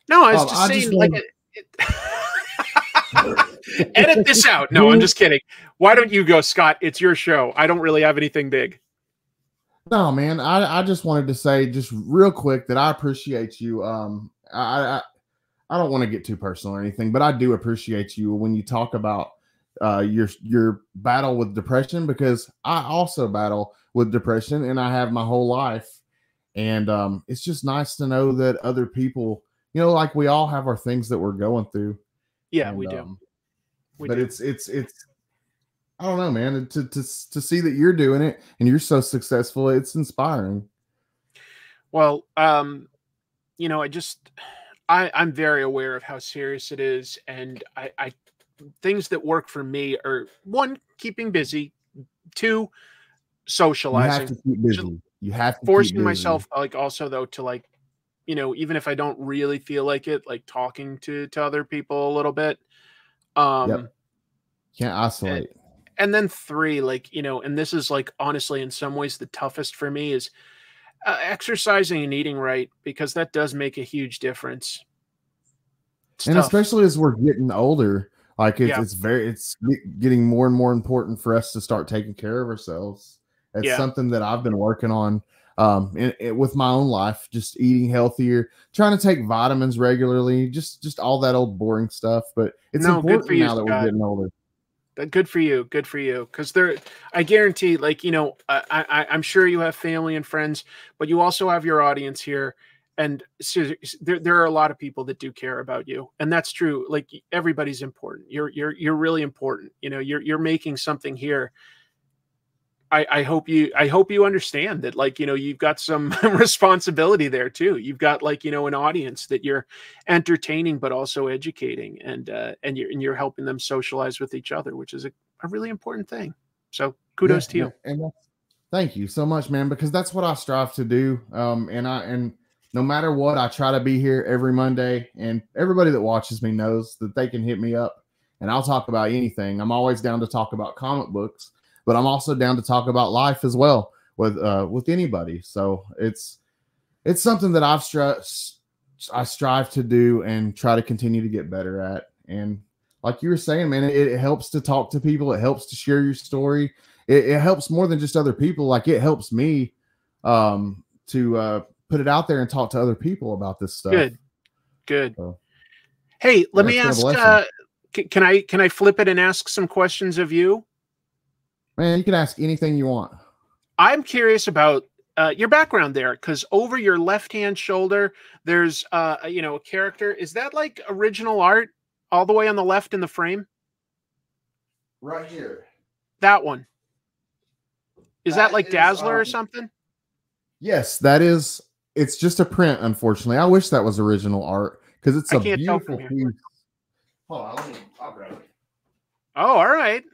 No, I was just I just saying, like wanted edit this out. No, I'm just kidding. Why don't you go, Scott? It's your show. I don't really have anything big. No, man, I just wanted to say just real quick that I appreciate you. I don't want to get too personal or anything, but I do appreciate you when you talk about your battle with depression, because I also battle with depression and I have my whole life. And it's just nice to know that other people, like we all have our things that we're going through. Yeah, And we do. We but do. it's I don't know, man, to see that you're doing it and you're so successful, it's inspiring. Well, I'm very aware of how serious it is, and I things that work for me are one, keeping busy, two, You have to socializing, keep just busy. You have to keep forcing busy. myself, like also though to like, even if I don't really feel like it, like talking to other people a little bit. Yep. Um, Can't and, isolate. And then 3, like, you know, and this is like honestly in some ways the toughest for me is exercising and eating right, because that does make a huge difference. It's And tough. especially as we're getting older, like Yeah. it's getting more and more important for us to start taking care of ourselves. It's Yeah. something that I've been working on with my own life, just eating healthier, trying to take vitamins regularly, just all that old boring stuff. But it's No, good for important you, now that we're Scott. getting older. Good for you. Good for you. Because I guarantee, like, you know, I'm sure you have family and friends, but you also have your audience here. And so there are a lot of people that do care about you. And that's true. Like, everybody's important. You're really important. You know, you're making something here. I hope you understand that, like, you know, you've got some responsibility there too. You've got, like, you know, an audience that you're entertaining, but also educating, and you're helping them socialize with each other, which is a really important thing. So kudos to you. And thank you so much, man, because that's what I strive to do. And no matter what, I try to be here every Monday, and everybody that watches me knows that they can hit me up and I'll talk about anything. I'm always down to talk about comic books, but I'm also down to talk about life as well with anybody. So it's something that I strive to do and try to continue to get better at. And like you were saying, man, it helps to talk to people. It helps to share your story. It helps more than just other people. Like, it helps me to put it out there and talk to other people about this stuff. Good. So, hey, let me it's been a ask. blessing. Can I flip it and ask some questions of you? Man, you can ask anything you want. I'm curious about your background there, because over your left-hand shoulder, there's you know, a character. Is that like original art all the way on the left in the frame? Right here. That one. Is that like is, Dazzler or something? Yes, that is. It's just a print, unfortunately. I wish that was original art, because it's a beautiful piece. Hold on, I'll grab it. Oh, all right.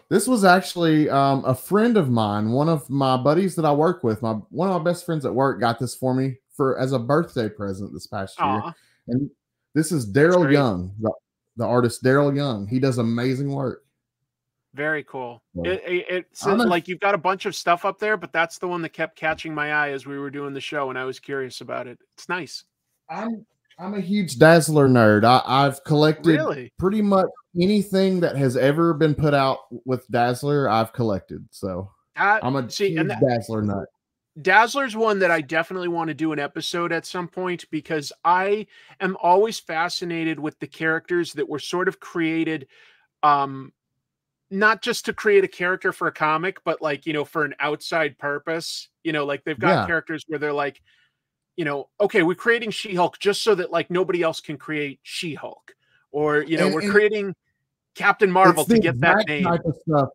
This was actually a friend of mine, one of my buddies that I work with. One of my best friends at work got this for me as a birthday present this past year. And this is Daryl Young, the artist Daryl Young. He does amazing work. Very cool. Yeah. It's like you've got a bunch of stuff up there, but that's the one that kept catching my eye as we were doing the show, and I was curious about it. It's nice. I'm a huge Dazzler nerd. I've collected pretty much anything that has ever been put out with Dazzler. I've collected, so I'm a huge Dazzler nut. Dazzler's one that I definitely want to do an episode at some point, because I am always fascinated with the characters that were sort of created, not just to create a character for a comic, but, like, you know, for an outside purpose. You know, like, they've got characters where they're like, you know, okay, we're creating She-Hulk just so that, like, nobody else can create She-Hulk, or, you know, we're creating Captain Marvel to get that name. Type of stuff.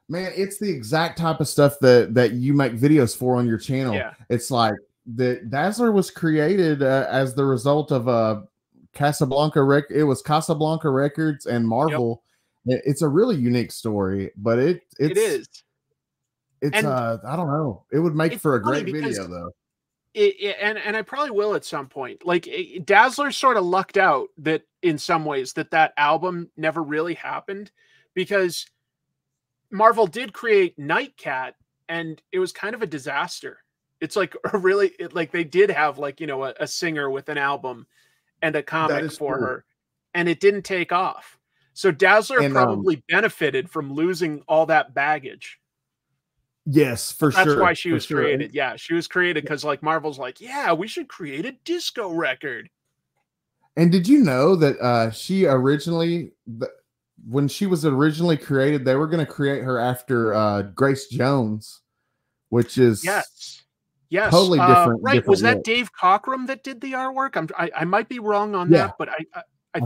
Man, it's the exact type of stuff that you make videos for on your channel. Yeah. It's like the Dazzler was created as the result of Casablanca It was Casablanca Records and Marvel. Yep. It's a really unique story, but it is. It's I don't know. It would make for a great video though. And I probably will at some point. Like, Dazzler sort of lucked out that in some ways that album never really happened, because Marvel did create Nightcat, and it was kind of a disaster. It's like like they did have, like, you know, a singer with an album and a comic for her, and it didn't take off. So Dazzler probably benefited from losing all that baggage. Yes, for sure. That's why she was created. Yeah, she was created because, like, Marvel's like, yeah, we should create a disco record. And did you know that she originally, when she was originally created, they were going to create her after Grace Jones, which is totally different. Right? Different was that look. Dave Cockrum that did the artwork? I might be wrong on that, but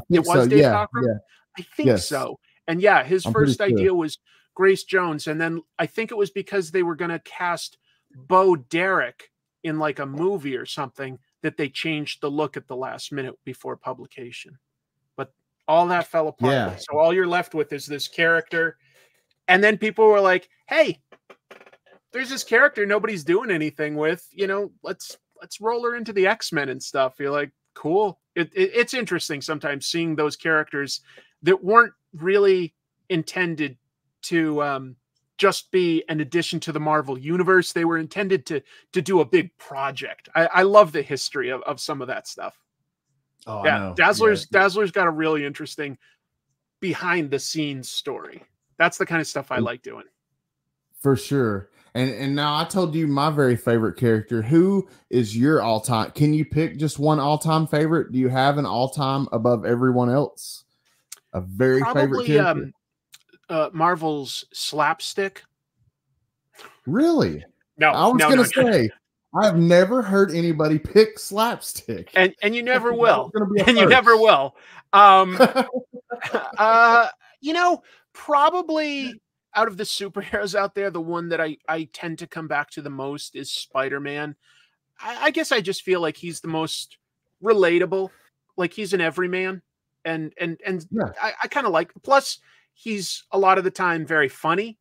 it was so. Dave Cockrum. Yeah. I think so. And yeah, his first idea was Grace Jones, and then I think it was because they were going to cast Bo Derek in, like, a movie or something, that they changed the look at the last minute before publication. But all that fell apart. Yeah. So all you're left with is this character, and then people were like, "Hey, there's this character nobody's doing anything with. You know, let's roll her into the X-Men and stuff." You're like, cool. It's interesting sometimes seeing those characters that weren't really intended to just be an addition to the Marvel universe. They were intended to do a big project. I love the history of some of that stuff. Oh, Yeah, I know. Dazzler's got a really interesting behind the scenes story. That's the kind of stuff I like doing. For sure. And now I told you my very favorite character. Who is your all-time? Can you pick just one all-time favorite? Do you have an all-time above everyone else? A very favorite character? Marvel's Slapstick. Really? No, I was going to say, I've never heard anybody pick Slapstick. And you never will. And you never will. You know, probably out of the superheroes out there, the one that I tend to come back to the most is Spider-Man. I guess I just feel like he's the most relatable. Like he's an everyman. And yeah. I kind of like, plus he's a lot of the time very funny.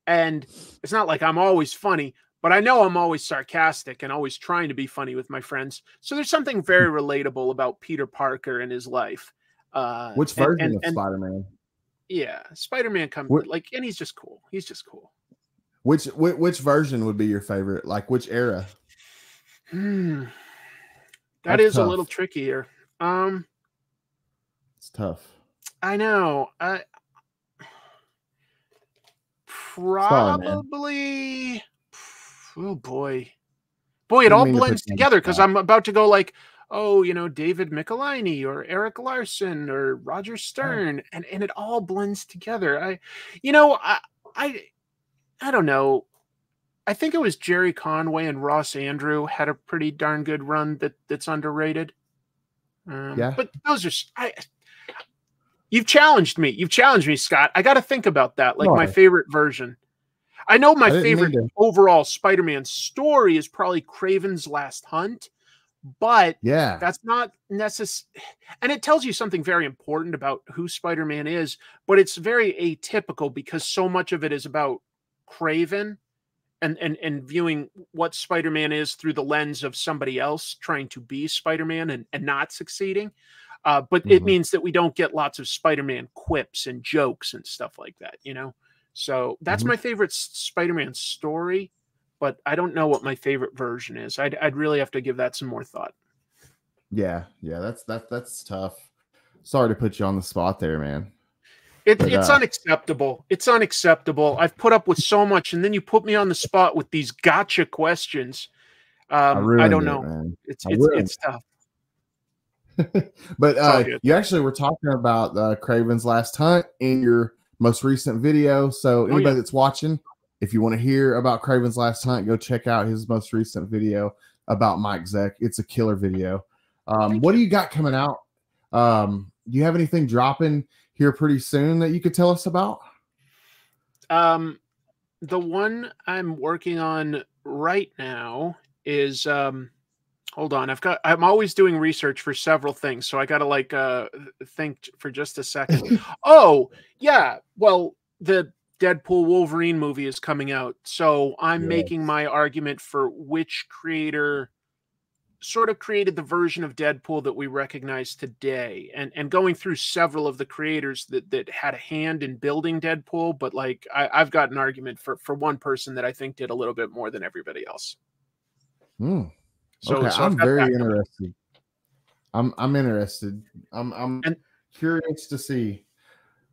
And it's not like I'm always funny, but I know I'm always sarcastic and always trying to be funny with my friends. So there's something very relatable about Peter Parker and his life. Which version of Spider-Man? Yeah, Spider-Man comes like, and he's just cool. He's just cool. Which version would be your favorite? Like which era? That is tough. A little trickier. It's tough. I know. Probably. Sorry, oh boy, it all blends together because I'm about to go like, oh, you know, David Michelinie or Eric Larson or Roger Stern, and it all blends together. I don't know. I think it was Jerry Conway and Ross Andrew had a pretty darn good run that's underrated. But those are You've challenged me, Scott. I got to think about that. Like my favorite version. I know my favorite overall Spider-Man story is probably Kraven's Last Hunt, but that's not necessary. And it tells you something very important about who Spider-Man is, but it's very atypical because so much of it is about Kraven and viewing what Spider-Man is through the lens of somebody else trying to be Spider-Man and not succeeding. But it means that we don't get lots of Spider-Man quips and jokes and stuff like that, you know? So that's my favorite Spider-Man story, but I don't know what my favorite version is. I'd really have to give that some more thought. Yeah, that's tough. Sorry to put you on the spot there, man. It's unacceptable. It's unacceptable. I've put up with so much, and then you put me on the spot with these gotcha questions. I don't know. Man. It's tough. But you actually were talking about Kraven's Last Hunt in your most recent video. So anybody that's watching, if you want to hear about Kraven's Last Hunt, go check out his most recent video about Mike Zeck. It's a killer video. What do you got coming out? Do you have anything dropping here pretty soon that you could tell us about? The one I'm working on right now is hold on. I'm always doing research for several things, so I got to think for just a second. Oh, yeah. Well, the Deadpool Wolverine movie is coming out, so I'm making my argument for which creator sort of created the version of Deadpool that we recognize today, and going through several of the creators that had a hand in building Deadpool, but like I've got an argument for one person that I think did a little bit more than everybody else. So I'm very interested. I'm interested. I'm curious to see.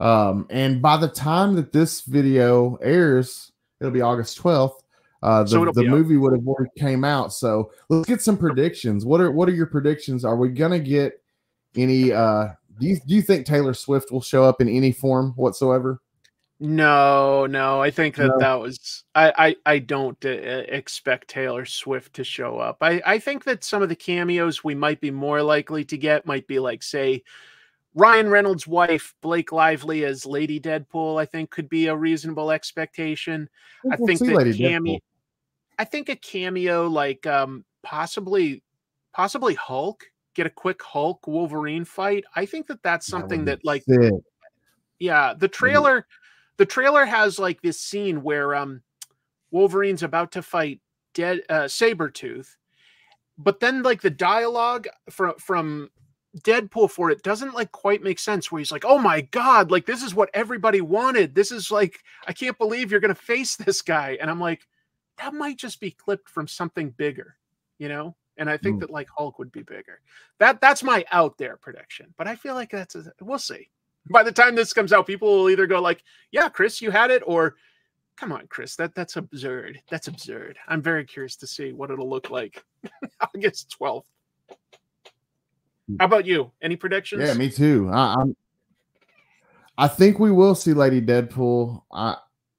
And by the time that this video airs, it'll be August 12th. The movie would have already came out. So let's get some predictions. What are your predictions? Are we gonna get any? Do you think Taylor Swift will show up in any form whatsoever? No. I think that was. I don't expect Taylor Swift to show up. I think that some of the cameos we might be more likely to get might be like, say, Ryan Reynolds' wife, Blake Lively, as Lady Deadpool. I think could be a reasonable expectation. I think a cameo like possibly Hulk, get a quick Hulk Wolverine fight. I think that's something that like sick. Yeah, the trailer has like this scene where Wolverine's about to fight Sabretooth, but then like the dialogue from Deadpool for it doesn't like quite make sense, where he's like, oh my God, like this is what everybody wanted. This is like, I can't believe you're going to face this guy. And I'm like, that might just be clipped from something bigger, you know? And I think that like Hulk would be bigger. That's my out there prediction, but I feel like we'll see. By the time this comes out, people will either go like, yeah, Chris, you had it, or come on, Chris, that's absurd. That's absurd. I'm very curious to see what it'll look like August 12th. How about you? Any predictions? Yeah, me too. I think we will see Lady Deadpool.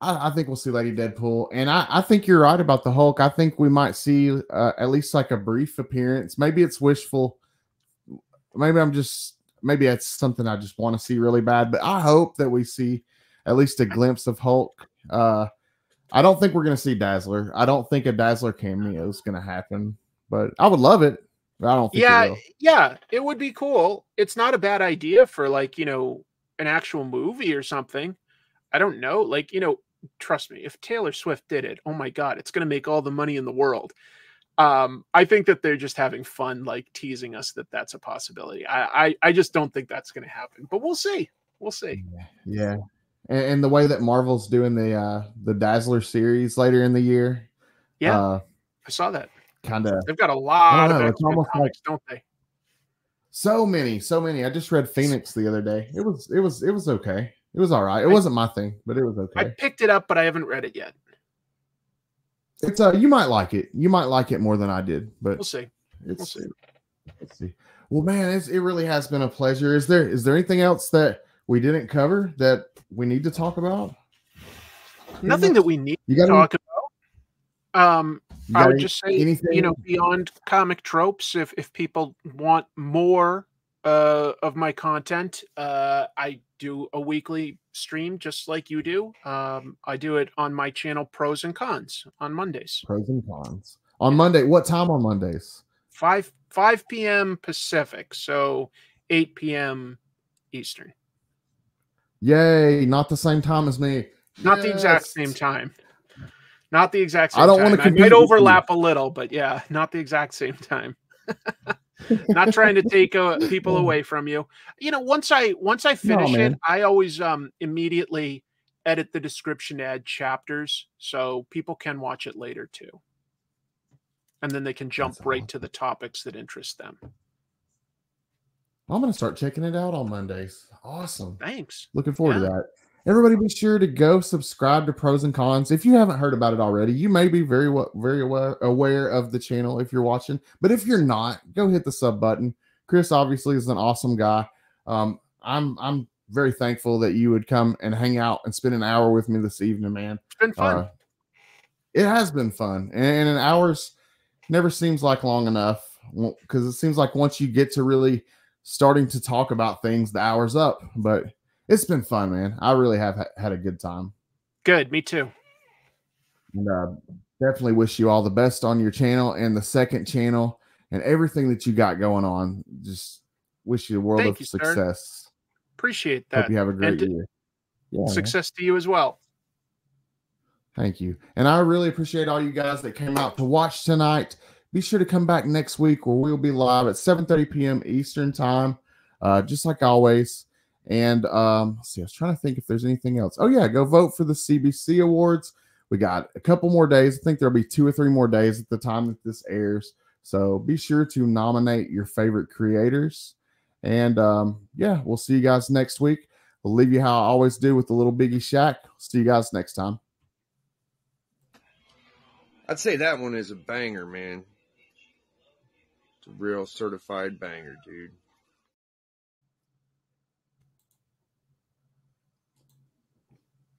I think we'll see Lady Deadpool, and I think you're right about the Hulk. I think we might see at least like a brief appearance. Maybe it's wishful. Maybe that's something I just want to see really bad. But I hope that we see at least a glimpse of Hulk. I don't think we're going to see Dazzler. I don't think a Dazzler cameo is going to happen, but I would love it. I don't think it will. Yeah, it would be cool. It's not a bad idea for like, you know, an actual movie or something. I don't know. Like, you know, trust me, if Taylor Swift did it, oh my God, it's going to make all the money in the world. I think that they're just having fun, like teasing us that that's a possibility. I just don't think that's going to happen, but we'll see. We'll see. Yeah. And the way that Marvel's doing the Dazzler series later in the year. Yeah. I saw that. Kind of. They've got a lot of it's almost comics, don't they? So many. I just read Phoenix the other day. It was okay. It was all right. It wasn't my thing, but it was okay. I picked it up, but I haven't read it yet. It's you might like it. You might like it more than I did, but we'll see. Let's see. Well, man, it really has been a pleasure. Is there anything else that we didn't cover that we need to talk about? Nothing that we need to talk about. I would just say, you know, beyond Comic Tropes, if people want more of my content, I do a weekly stream just like you do. I do it on my channel, Pros and Cons, on Mondays. Pros and Cons on Monday. What time on Mondays? 5 p.m. Pacific, so 8 p.m. Eastern. Yay! Not the same time as me. Not the exact same time. Not the exact same I don't time. want to. I might overlap a little, but yeah, not the exact same time. Not trying to take people away from you. You know, once I finish it, I always immediately edit the description to add chapters so people can watch it later too. And then they can jump right to the topics that interest them. I'm going to start checking it out on Mondays. Awesome. Thanks. Looking forward to that. Everybody be sure to go subscribe to Pros and Cons. If you haven't heard about it already, you may be very aware of the channel if you're watching. But if you're not, go hit the sub button. Chris obviously is an awesome guy. I'm very thankful that you would come and hang out and spend an hour with me this evening, man. It's been fun. It has been fun. And an hour's never seems like long enough, because it seems like once you get to really starting to talk about things, the hour's up. But it's been fun, man. I really have had a good time. Good. Me too. And definitely wish you all the best on your channel and the second channel and everything that you got going on. Just wish you a world of success. Sir. Appreciate that. Hope you have a great year. Yeah, success to you as well. Thank you. And I really appreciate all you guys that came out to watch tonight. Be sure to come back next week where we'll be live at 7:30 p.m. Eastern time, just like always. And let's see, I was trying to think if there's anything else. Oh, yeah, go vote for the CBC Awards. We got a couple more days. I think there'll be 2 or 3 more days at the time that this airs. So be sure to nominate your favorite creators. And yeah, we'll see you guys next week. We'll leave you how I always do with the little Biggie Shack. See you guys next time. I'd say that one is a banger, man. It's a real certified banger, dude.